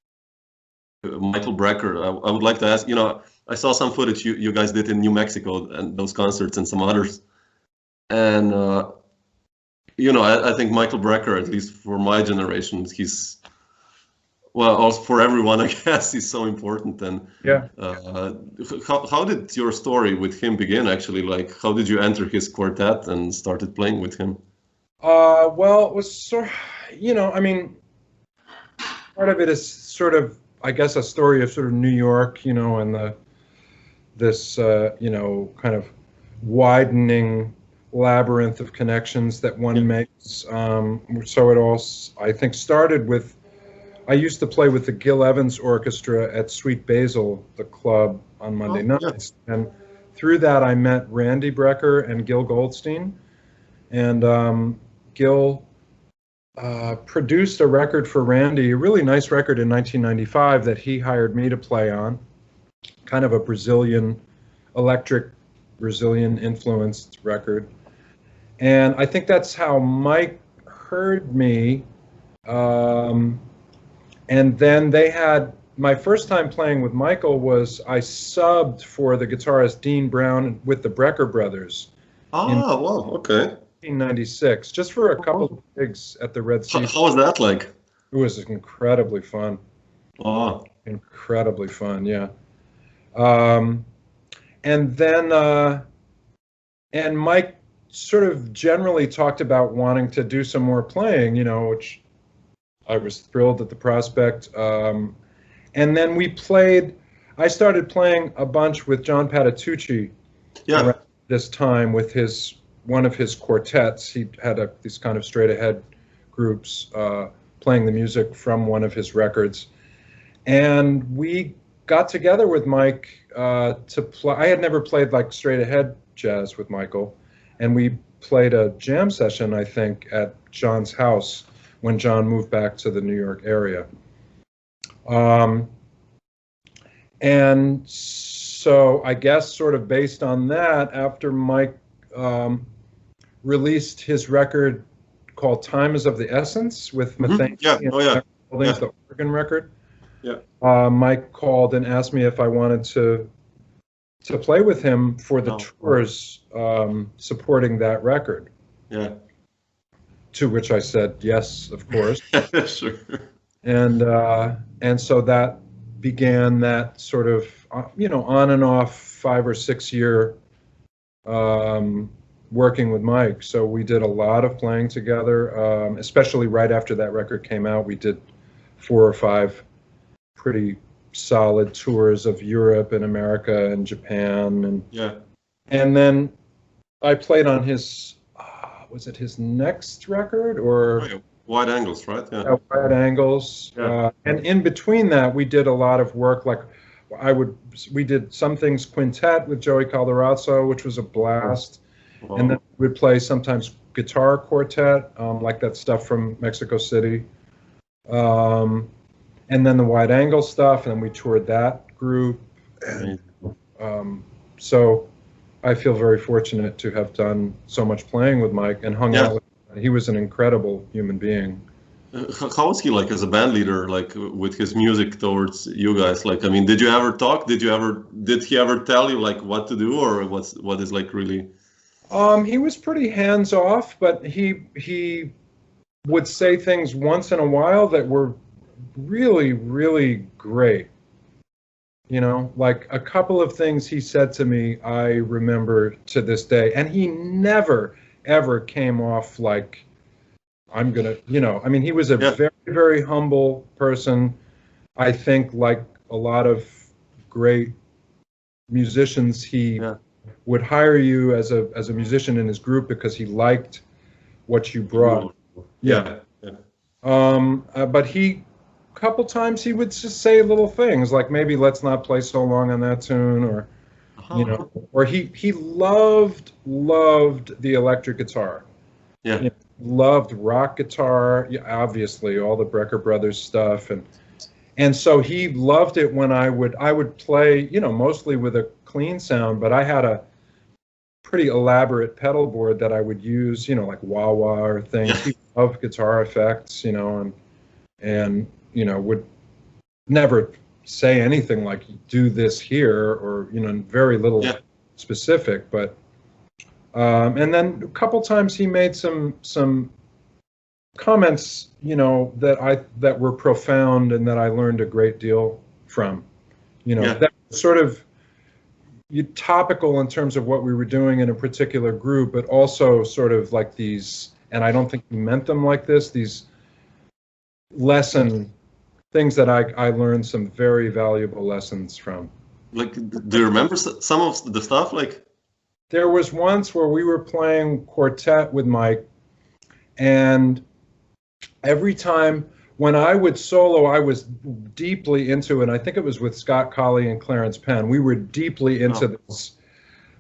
Michael Brecker. I would like to ask, you know, I saw some footage you guys did in New Mexico and those concerts and some others, and you know, I think Michael Brecker, at least for my generation, he's, well, also for everyone, I guess, he's so important. And yeah, how did your story with him begin? Actually, like, how did you enter his quartet and started playing with him? Well, it was sort of, you know, I mean, part of it is sort of, I guess, a story of sort of New York, you know, and this you know, kind of widening labyrinth of connections that one makes. So it all, I think, started with, I used to play with the Gil Evans Orchestra at Sweet Basil, the club, on Monday nights. Yeah. And through that, I met Randy Brecker and Gil Goldstein. And Gil produced a record for Randy, a really nice record in 1995 that he hired me to play on, kind of a electric Brazilian influenced record. And I think that's how Mike heard me. And then they had, my first time playing with Michael was I subbed for the guitarist Dean Brown with the Brecker Brothers. Oh, wow, okay. 1996, just for a couple of gigs at the Red Sea. How was that like? It was incredibly fun. Oh. Incredibly fun, yeah. And then, and Mike sort of generally talked about wanting to do some more playing, you know, which I was thrilled at the prospect. And then I started playing a bunch with John Patitucci around this time with one of his quartets. He had these kind of straight ahead groups playing the music from one of his records. And we got together with Mike to play. I had never played like straight ahead jazz with Michael. And we played a jam session, I think, at John's house when John moved back to the New York area. And so I guess sort of based on that, after Mike released his record called Time is of the Essence with Methane, the Oregon record, Mike called and asked me if I wanted to play with him for the tours supporting that record. Yeah. To which I said yes, of course. Sure. And so that began that sort of on and off 5 or 6 year working with Mike. So we did a lot of playing together, especially right after that record came out. We did 4 or 5 pretty solid tours of Europe and America and Japan, and then I played on his was it his next record or Wide Angles, right? Yeah. Wide Angles. Yeah. And in between that, we did a lot of work. Like we did Some Things Quintet with Joey Calderazzo, which was a blast. Wow. And then we'd play sometimes guitar quartet, like that stuff from Mexico City. And then the Wide Angle stuff, and then we toured that group. And, so I feel very fortunate to have done so much playing with Mike and hung out with him. He was an incredible human being. How was he like as a band leader, like with his music towards you guys? Like, I mean, did you ever talk? Did he ever tell you like what to do, or what is like really? He was pretty hands off, but he would say things once in a while that were really, really great. You know, like a couple of things he said to me, I remember to this day, and he never, ever came off like, I'm gonna, you know, I mean, he was a very, very humble person. I think like a lot of great musicians, he would hire you as a musician in his group because he liked what you brought. But he, a couple times he would just say little things like maybe let's not play so long on that tune, or you know, or he loved the electric guitar. You know, loved rock guitar, obviously all the Brecker brothers stuff, and so he loved it when I would play, you know, mostly with a clean sound, but I had a pretty elaborate pedal board that I would use, you know, like wah-wah or things. He loved guitar effects, you know, and you know, would never say anything like do this here, or you know, very little specific, but and then a couple times he made some comments, you know, that were profound and that I learned a great deal from, you know, that sort of topical in terms of what we were doing in a particular group, but also sort of like these, and I don't think he meant them like this, these lesson things that I learned some very valuable lessons from. Like, do you remember some of the stuff? Like, there was once where we were playing quartet with Mike, and every time when I would solo, I was deeply into it. I think it was with Scott Colley and Clarence Penn. We were deeply into this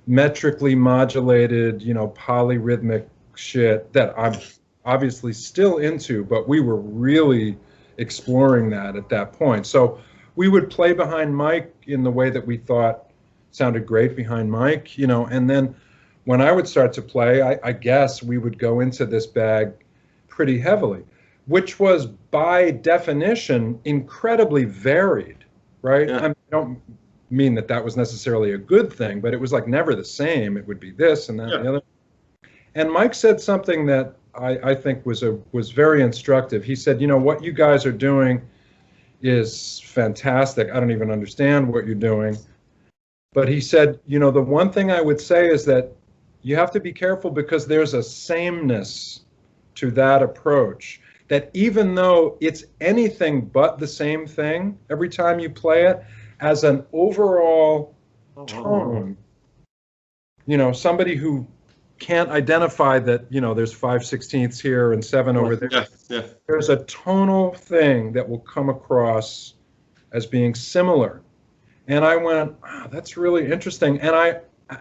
metrically modulated, you know, polyrhythmic shit that I'm obviously still into, but we were really exploring that at that point. So we would play behind Mike in the way that we thought sounded great behind Mike, you know, and then when I would start to play, I guess we would go into this bag pretty heavily, which was by definition incredibly varied, right? I don't mean that that was necessarily a good thing, but it was like never the same. It would be this and that and the other. And Mike said something that I think was very instructive. He said, you know, what you guys are doing is fantastic. I don't even understand what you're doing. But he said, you know, the one thing I would say is that you have to be careful because there's a sameness to that approach, that even though it's anything but the same thing every time you play it, as an overall tone, you know, somebody who can't identify that, you know, there's 5/16 here and 7 over there. There's a tonal thing that will come across as being similar. And I went, oh, that's really interesting. And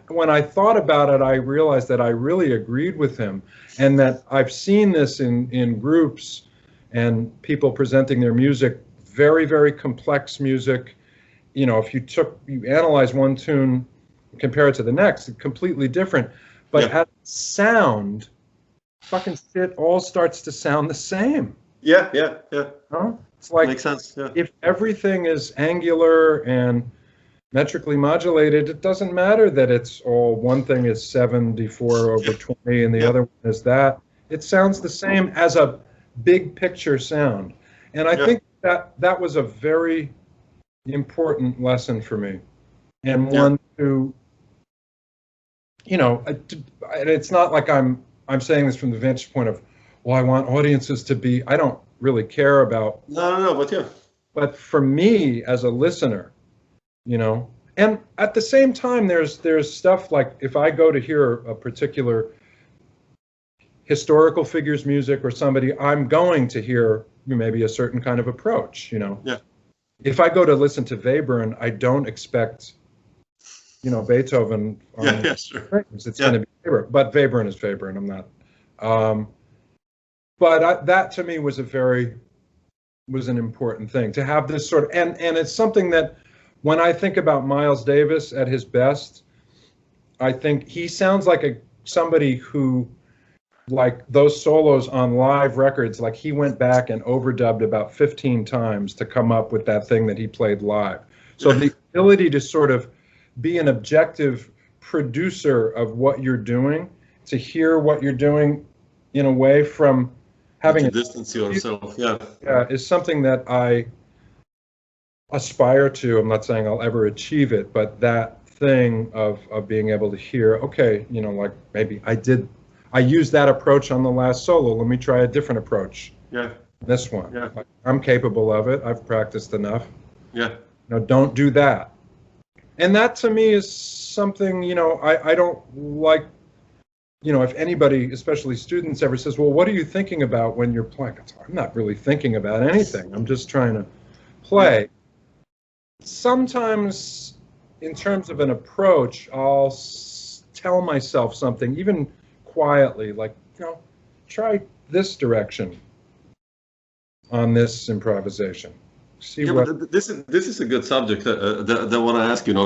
when I thought about it, I realized that I really agreed with him, and that I've seen this in groups and people presenting their music, very, very complex music. You know, if you analyze one tune, compare it to the next, it's completely different. But as sound, fucking shit all starts to sound the same. Huh? It's like, makes sense. If everything is angular and metrically modulated, it doesn't matter that it's all, one thing is 74/20 and the other one is that. It sounds the same as a big picture sound. And I think that was a very important lesson for me, and one to, you know, it's not like I'm saying this from the vantage point of, well, I want audiences to be, I don't really care about. No, but for me as a listener, you know, and at the same time, there's stuff like if I go to hear a particular historical figure's music or somebody, I'm going to hear maybe a certain kind of approach, you know. If I go to listen to Webern, I don't expect, you know, Beethoven. Sure. It's going to be Webern, but Webern is Webern. I'm not. But that to me was an important thing to have this sort of, and it's something that when I think about Miles Davis at his best, I think he sounds like somebody who like those solos on live records, like he went back and overdubbed about 15 times to come up with that thing that he played live. So the ability to sort of be an objective producer of what you're doing, to hear what you're doing in a way from having to distance yourself, is something that I aspire to. I'm not saying I'll ever achieve it, but that thing of being able to hear, okay, you know, like maybe I used that approach on the last solo. Let me try a different approach. Yeah. This one. Yeah. Like, I'm capable of it. I've practiced enough. Yeah. No, don't do that. And that to me is something, you know, I don't like, you know, if anybody, especially students, ever says, well, what are you thinking about when you're playing? I'm not really thinking about anything. I'm just trying to play. Sometimes in terms of an approach, I'll tell myself something, even quietly, like, you know, try this direction on this improvisation. See what. But this is a good subject that I want to ask. You know,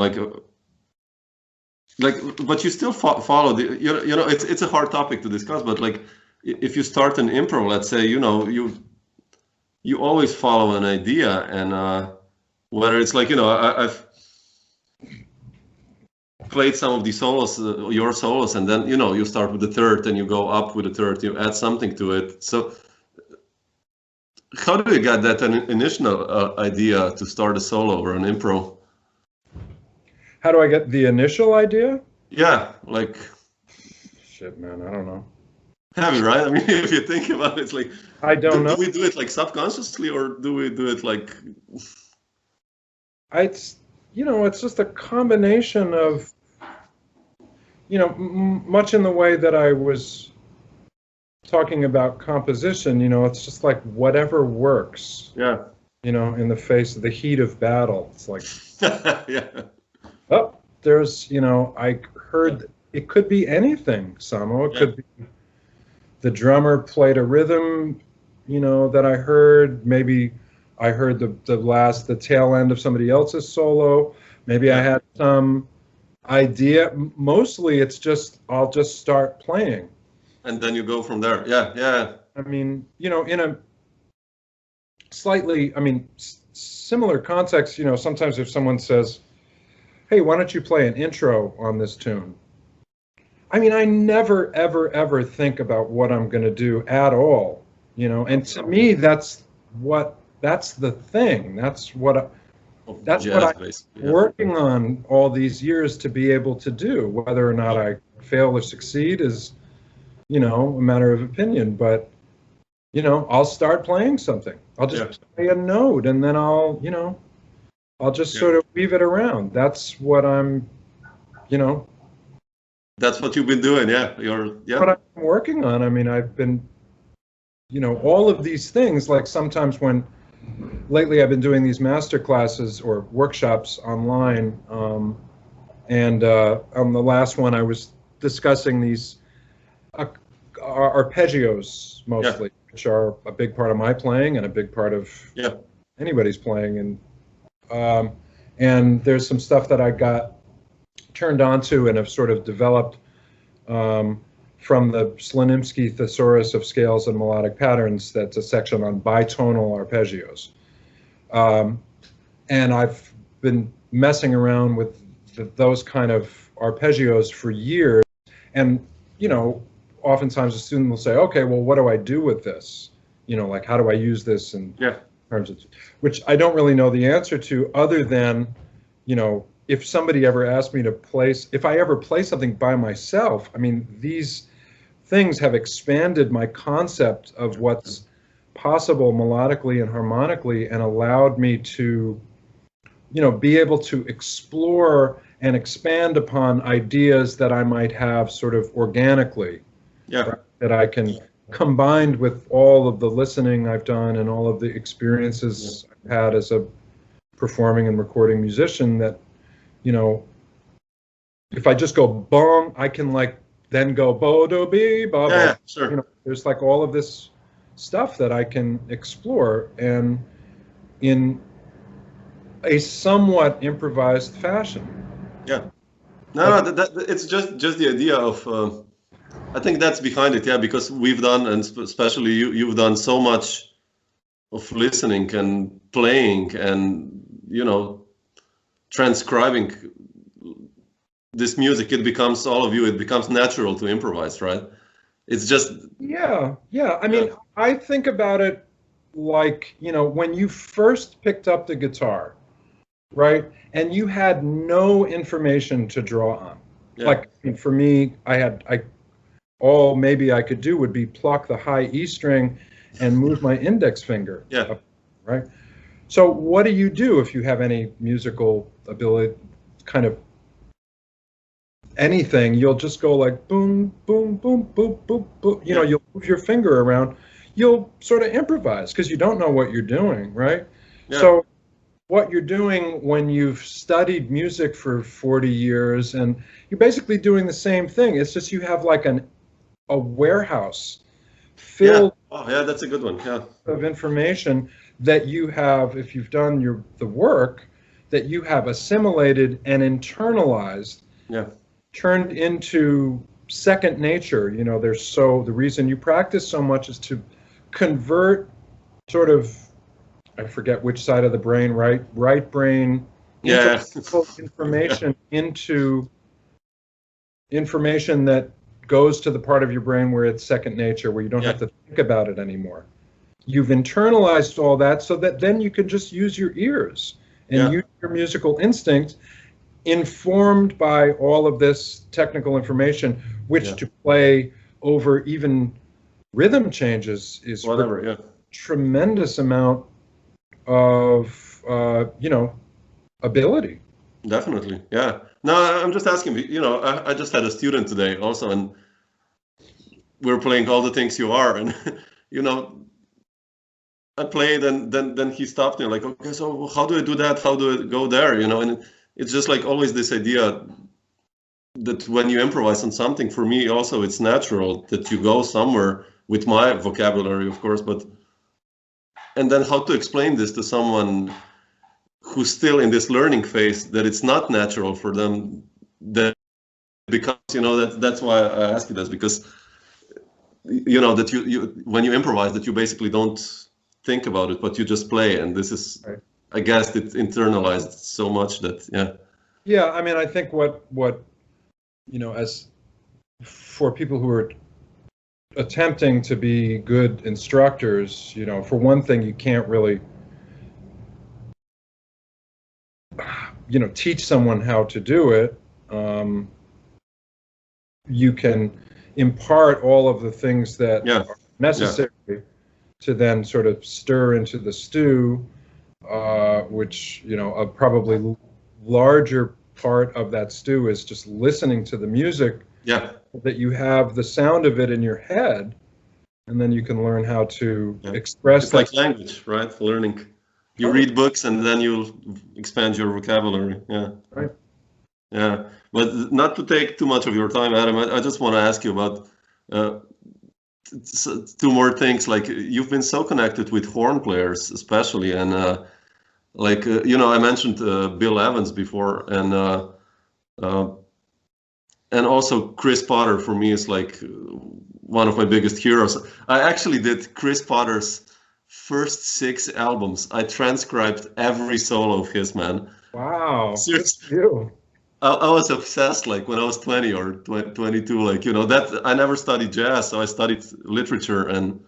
but you still follow the. You know, it's a hard topic to discuss. But like, if you start an improv, let's say, you know, you always follow an idea, and whether it's like, you know, I've played some of the solos, your solos, and then, you know, you start with the third and you go up with the third, you add something to it. So how do you get that initial idea to start a solo or an improv? How do I get the initial idea? Yeah, like... Shit, man, I don't know. Heavy, right? I mean, if you think about it, it's like... I don't know. Do we do it like subconsciously, or do we do it like... It's, you know, it's just a combination of, you know, much in the way that I was talking about composition, you know, it's just like whatever works. Yeah. You know, in the face of the heat of battle. It's like, yeah. Oh, there's, you know, I heard it could be anything, Samo. It could be the drummer played a rhythm, you know, that I heard. Maybe I heard the tail end of somebody else's solo. Maybe I had some idea. Mostly it's just, I'll just start playing. And then you go from there. Yeah, yeah. I mean, you know, in a slightly, I mean, similar context, you know, sometimes if someone says, hey, why don't you play an intro on this tune? I mean, I never, ever, ever think about what I'm going to do at all, you know, and to me, that's the thing. That's what I'm working on all these years to be able to do. Whether or not I fail or succeed is, you know, a matter of opinion, but, you know, I'll start playing something. I'll just play a note, and then I'll just sort of weave it around. That's what I'm, you know. That's what you've been doing, What I'm working on. I mean, I've been, you know, all of these things, like sometimes lately I've been doing these master classes or workshops online, and on the last one I was discussing these arpeggios mostly, which are a big part of my playing and a big part of anybody's playing, and there's some stuff that I got turned onto and have sort of developed from the Slonimsky Thesaurus of Scales and Melodic Patterns. That's a section on bitonal arpeggios, and I've been messing around with those kind of arpeggios for years, and you know, oftentimes a student will say, okay, well, what do I do with this? You know, like, how do I use this in terms of, which I don't really know the answer to, other than, you know, if somebody ever asked me to if I ever play something by myself, I mean, these things have expanded my concept of what's possible melodically and harmonically, and allowed me to, you know, be able to explore and expand upon ideas that I might have sort of organically. Right, that I can, combined with all of the listening I've done and all of the experiences I've had as a performing and recording musician, that, you know, if I just go bong, I can like then go bo do be ba ba. Yeah, sure. You know, there's like all of this stuff that I can explore, and in a somewhat improvised fashion. Yeah. No, it's just the idea of I think that's behind it, yeah, because we've done, and especially you've done so much of listening and playing and, you know, transcribing this music. It becomes, all of you, it becomes natural to improvise, right? It's just... Yeah. I mean, I think about it like, you know, when you first picked up the guitar, right? And you had no information to draw on. Yeah. Like, I mean, for me, all maybe I could do would be pluck the high E string and move my index finger. Yeah. Up, right? So what do if you have any musical ability, kind of anything? You'll just go like boom, boom, boom, boom, boom, boom. You know, you'll move your finger around. You'll sort of improvise because you don't know what you're doing, right? Yeah. So what you're doing when you've studied music for 40 years, and you're basically doing the same thing. It's just you have like a warehouse filled that's a good one. Of information that you have, if you've done the work, that you have assimilated and internalized, turned into second nature. You know, the reason you practice so much is to convert sort of, I forget which side of the brain, right brain, information into information that goes to the part of your brain where it's second nature, where you don't have to think about it anymore. You've internalized all that so that then you can just use your ears and use your musical instinct, informed by all of this technical information, which to play over even rhythm changes is tremendous amount of ability. Definitely, yeah. No, I'm just asking. You know, I just had a student today also, and we're playing All the Things You Are, and you know, I played, and then he stopped me like, okay, so how do I do that? How do I go there? You know, and it's just like always this idea that when you improvise on something, for me also, it's natural that you go somewhere with my vocabulary, of course, and then how to explain this to someone who's still in this learning phase, that it's not natural for them, that becomes, you know, that's why I ask you this, because, you know, that you when you improvise, that you basically don't think about it, but you just play, and this is, I guess, it's internalized so much that, Yeah, I mean, I think what you know, as for people who are attempting to be good instructors, you know, for one thing, you can't really, you know, teach someone how to do it. You can impart all of the things that are necessary to then sort of stir into the stew, which, you know, a probably larger part of that stew is just listening to the music, that you have the sound of it in your head, and then you can learn how to express. It's like language, right? Learning. You read books and then you'll expand your vocabulary. Yeah. But not to take too much of your time, Adam, I just want to ask you about two more things. Like, you've been so connected with horn players, especially, and you know, I mentioned Bill Evans before, and also Chris Potter for me is like one of my biggest heroes. I actually did Chris Potter's first 6 albums. I transcribed every solo of his, man. Wow. Seriously. I was obsessed, like, when I was 20 or 22, like, you know, that I never studied jazz, so I studied literature, and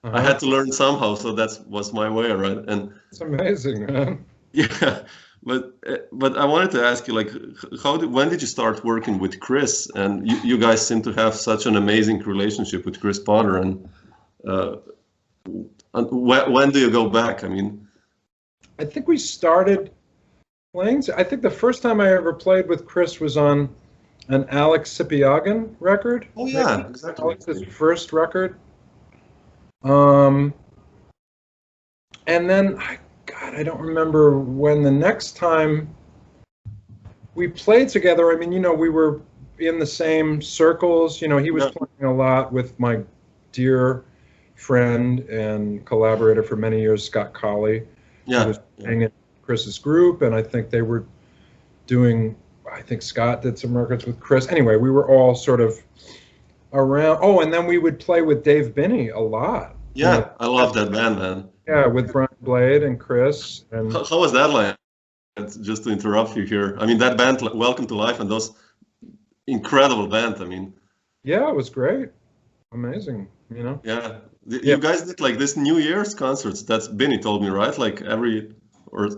I had to learn somehow, so that was my way, right? And it's amazing, man. Yeah, but I wanted to ask you, like, when did you start working with Chris? And you guys seem to have such an amazing relationship with Chris Potter, and when do you go back? I mean, I think we started playing. I think the first time I ever played with Chris was on an Alex Sipiagin record. Oh yeah, exactly. Alex's first record. And then I don't remember when the next time we played together. I mean, you know, we were in the same circles. You know, he was playing a lot with my dear friend and collaborator for many years, Scott Colley. He was playing in Chris's group, and I think they were doing, I think Scott did some records with Chris. Anyway, we were all sort of around. Oh, and then we would play with Dave Binney a lot. Yeah, I love that band, man. Yeah, with Brian Blade and Chris. And How was that like? Just to interrupt you here. I mean, that band, Welcome to Life, and those incredible band. I mean, yeah, it was great, amazing. Yeah, you guys did like this New Year's concerts. That's Benny told me, right? Like every or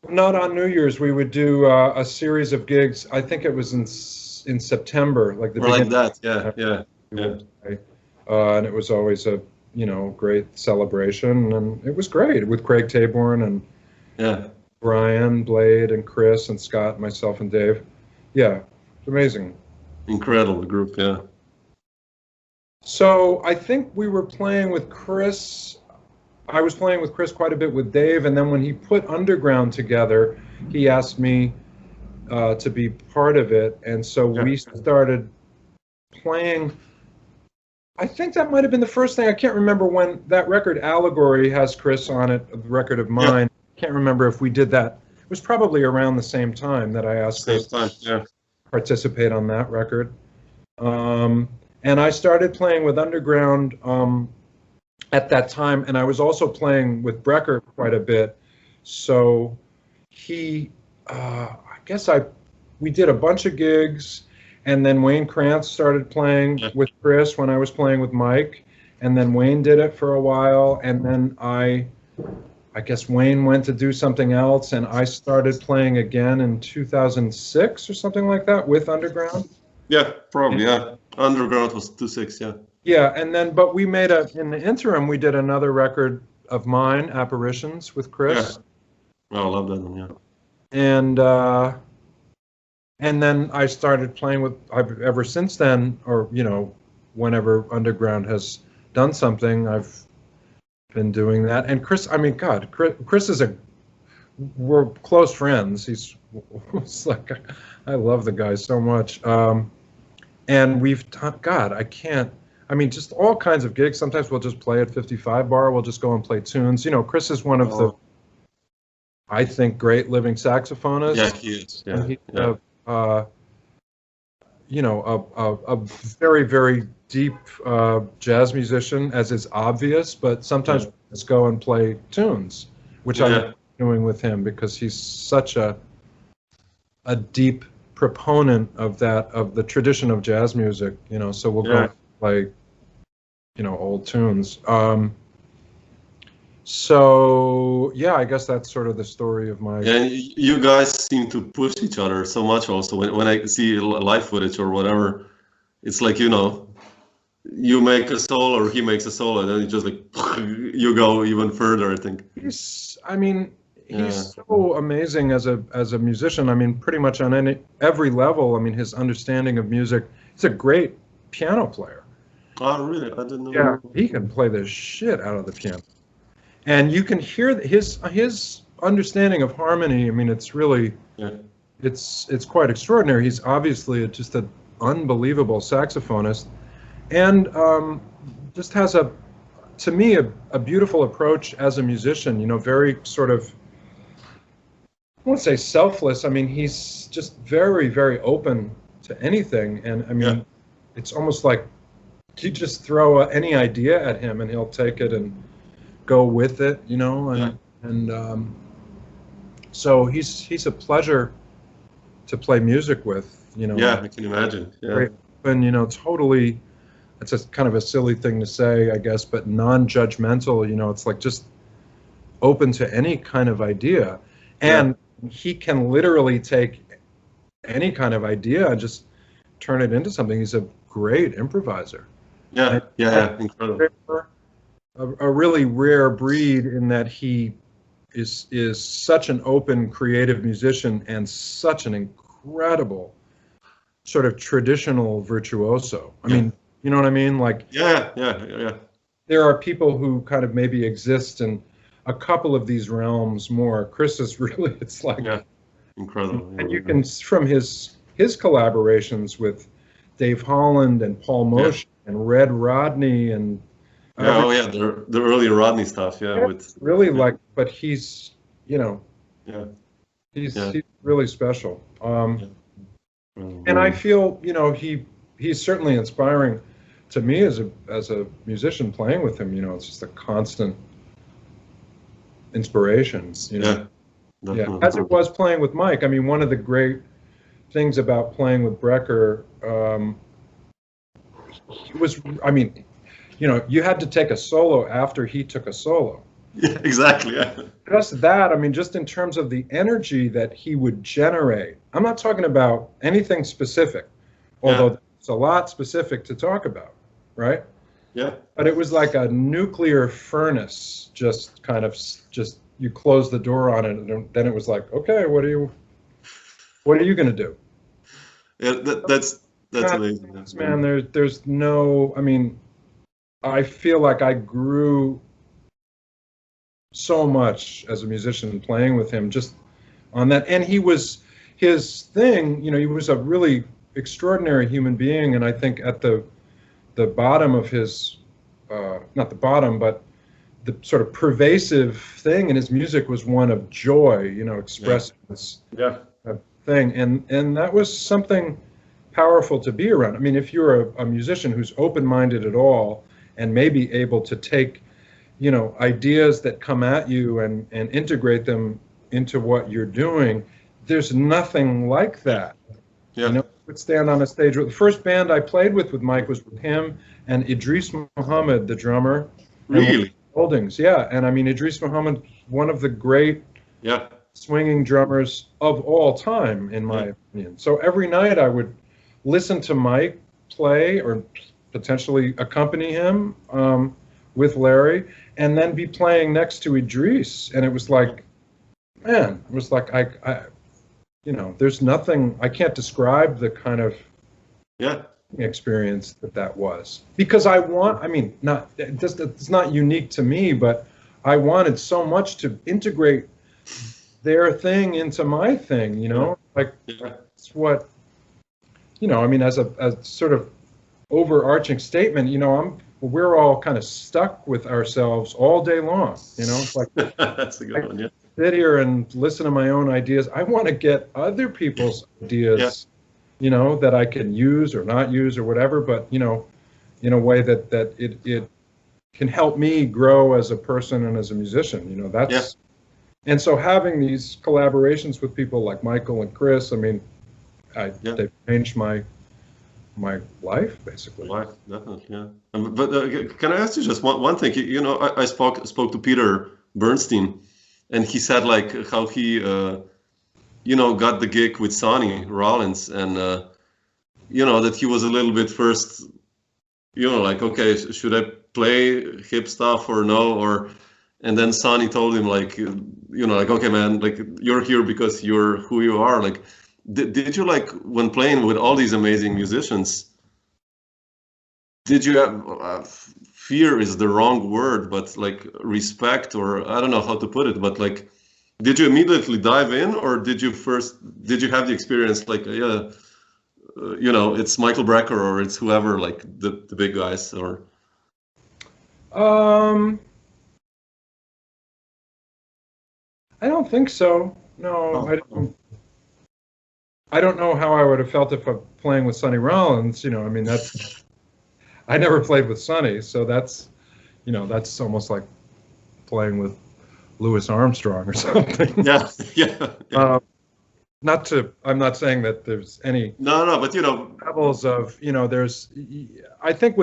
not on New Year's. We would do a series of gigs. I think it was in September, like the like beginning. that. Yeah. And it was always a great celebration, and it was great with Craig Taborn and Brian Blade and Chris and Scott, myself and Dave. Yeah, it's amazing. Incredible group, yeah. So I think we were playing with Chris. I was playing with Chris quite a bit with Dave, and then when he put Underground together, he asked me to be part of it, and so we started playing. I think that might have been the first thing. I can't remember when that record, Allegory, has Chris on it, a record of mine. I can't remember if we did that. It was probably around the same time that I asked Chris to participate on that record. And I started playing with Underground at that time, and I was also playing with Brecker quite a bit. So we did a bunch of gigs, and then Wayne Krantz started playing with Chris when I was playing with Mike, and then Wayne did it for a while, and then I guess Wayne went to do something else, and I started playing again in 2006 or something like that with Underground. Yeah, probably, yeah. Underground was 2006, yeah. Yeah, and then, but we made in the interim, we did another record of mine, Apparitions, with Chris. Yeah. Oh, I love that one, yeah. And then I started playing with, ever since then, or, whenever Underground has done something, I've been doing that. And Chris, I mean, God, Chris is we're close friends. It's like, I love the guy so much. And we've done, God, just all kinds of gigs. Sometimes we'll just play at 55 Bar. We'll just go and play tunes. Chris is one of the, I think, great living saxophonists. Yeah, he is. Yeah. He's a very, very deep jazz musician, as is obvious, but sometimes we just go and play tunes, which I'm doing with him because he's such a deep proponent of the tradition of jazz music, so we'll go and play, old tunes. So yeah, I guess that's sort of the story of my. And you guys seem to push each other so much. Also, when I see live footage or whatever, it's like you make a solo or he makes a solo, and then it's just like you go even further. I think. He's so amazing as a musician. I mean, pretty much on every level. I mean, his understanding of music. He's a great piano player. Oh, really? I didn't know. Yeah, he can play the shit out of the piano. And you can hear his understanding of harmony. I mean, it's really, it's quite extraordinary. He's obviously just an unbelievable saxophonist, and just has to me, a beautiful approach as a musician. Very sort of, I won't say selfless. I mean, he's just very, very open to anything, and I mean, it's almost like you just throw any idea at him, and he'll take it and go with it, and so he's a pleasure to play music with, Yeah, I can imagine. Yeah. And totally, it's a kind of a silly thing to say, I guess, but non-judgmental. It's like just open to any kind of idea, and he can literally take any kind of idea and just turn it into something. He's a great improviser. Yeah, incredible. A really rare breed in that he is such an open, creative musician and such an incredible sort of traditional virtuoso. I mean, you know what I mean? Like, yeah. There are people who kind of maybe exist in a couple of these realms more. Chris is really, it's like incredible. And you can, from his collaborations with Dave Holland and Paul Moshe and Red Rodney and the early Rodney stuff, with really but he's, he's really special. And I feel, he's certainly inspiring to me as a musician playing with him, it's just a constant inspiration. Yeah. Yeah, as it was playing with Mike. I mean, one of the great things about playing with Brecker was, I mean, you had to take a solo after he took a solo. Yeah, exactly. Yeah. Just that, I mean, just in terms of the energy that he would generate. I'm not talking about anything specific, although it's a lot specific to talk about, right? Yeah. But it was like a nuclear furnace, just you close the door on it, and then it was like, okay, what are you going to do? Yeah, that's amazing. Man, there's no, I mean, I feel like I grew so much as a musician playing with him just on that. And his thing, he was a really extraordinary human being. And I think at the bottom of his, not the bottom, but the sort of pervasive thing in his music was one of joy, expressing this thing. And that was something powerful to be around. I mean, if you're a musician who's open-minded at all and maybe able to take, ideas that come at you and integrate them into what you're doing, there's nothing like that. Yeah. Would stand on a stage with the first band I played with Mike was with him and Idris Muhammad, the drummer. Really? Holdings, yeah. And I mean, Idris Muhammad, one of the great swinging drummers of all time, in my opinion. So every night I would listen to Mike play or potentially accompany him with Larry, and then be playing next to Idris. And it was like, man, it was like I there's nothing, I can't describe the kind of experience that was, because it's not unique to me, but I wanted so much to integrate their thing into my thing, that's what, I mean, as a sort of overarching statement, we're all kind of stuck with ourselves all day long, it's like that's a good one. Yeah. Sit here and listen to my own ideas. I want to get other people's ideas, that I can use or not use or whatever, but, in a way that it can help me grow as a person and as a musician, that's, and so having these collaborations with people like Michael and Chris, I mean, they've changed my life, basically. Life, definitely, yeah. But can I ask you just one thing? I spoke to Peter Bernstein, and he said like how he, got the gig with Sonny Rollins, and that he was a little bit first, like, okay, should I play hip stuff or no, and then Sonny told him like, like, okay, man, like you're here because you're who you are. Like, did you, like, when playing with all these amazing musicians, did you have fear is the wrong word, but like respect, or I don't know how to put it, but like, did you immediately dive in, or did you have the experience like, it's Michael Brecker or it's whoever, like the big guys, or? I don't think so. No, I don't know how I would have felt if I'm playing with Sonny Rollins. I mean, I never played with Sonny, so that's almost like playing with Louis Armstrong or something. Yeah. I'm not saying that there's any. No, but levels of, I think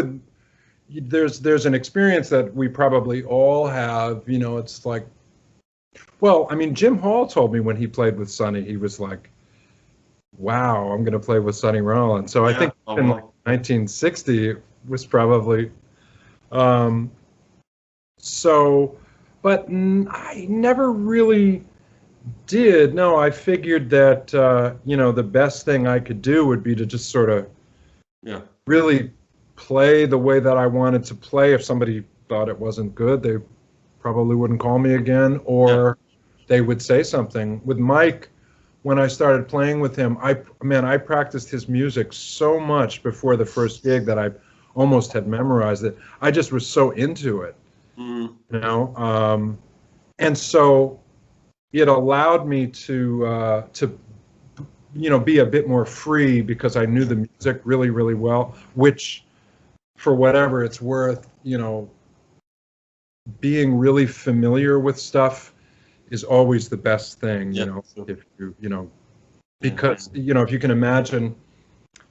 there's an experience that we probably all have. It's like, well, I mean, Jim Hall told me when he played with Sonny, he was like, wow, I'm going to play with Sonny Rollins. So I think in like 1960 it was probably, but I never really did. No, I figured that, the best thing I could do would be to just sort of really play the way that I wanted to play. If somebody thought it wasn't good, they probably wouldn't call me again, or they would say something. With Mike, when I started playing with him, I practiced his music so much before the first gig that I almost had memorized it. I just was so into it, and so it allowed me to be a bit more free, because I knew the music really, really well, which for whatever it's worth, being really familiar with stuff is always the best thing, if because, if you can imagine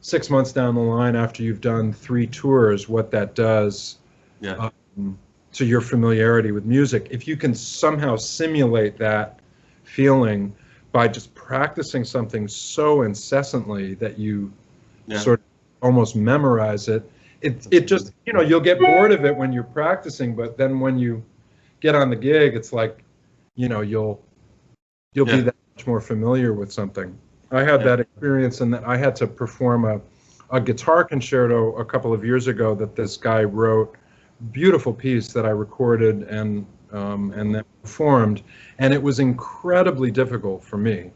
6 months down the line after you've done 3 tours, what that does to your familiarity with music. If you can somehow simulate that feeling by just practicing something so incessantly that you sort of almost memorize it, it just, you'll get bored of it when you're practicing, but then when you get on the gig, it's like, you'll be that much more familiar with something. I had that experience in that I had to perform a guitar concerto a couple of years ago that this guy wrote, beautiful piece that I recorded and then performed, and it was incredibly difficult for me.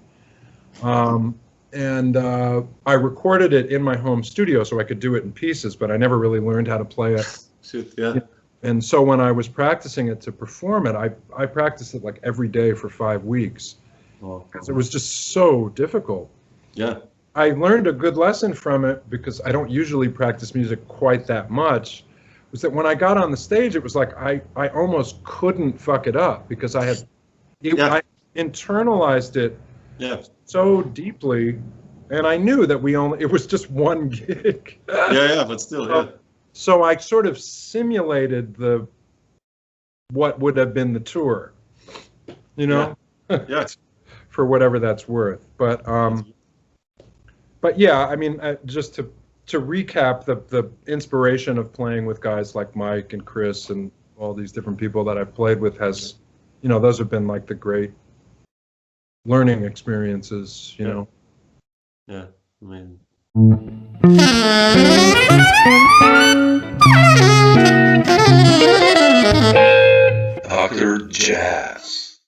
And I recorded it in my home studio so I could do it in pieces, but I never really learned how to play it. And so when I was practicing it to perform it, I practiced it like every day for 5 weeks. Because it was just so difficult. I learned a good lesson from it, because I don't usually practice music quite that much, was that when I got on the stage, it was like I almost couldn't fuck it up, because I internalized it so deeply, and I knew that it was just one gig. But still, So I sort of simulated what would have been the tour, for whatever that's worth. But yeah, I mean, just to recap, the inspiration of playing with guys like Mike and Chris and all these different people that I've played with has, those have been like the great learning experiences, Yeah, I mean. Dr. Jazz.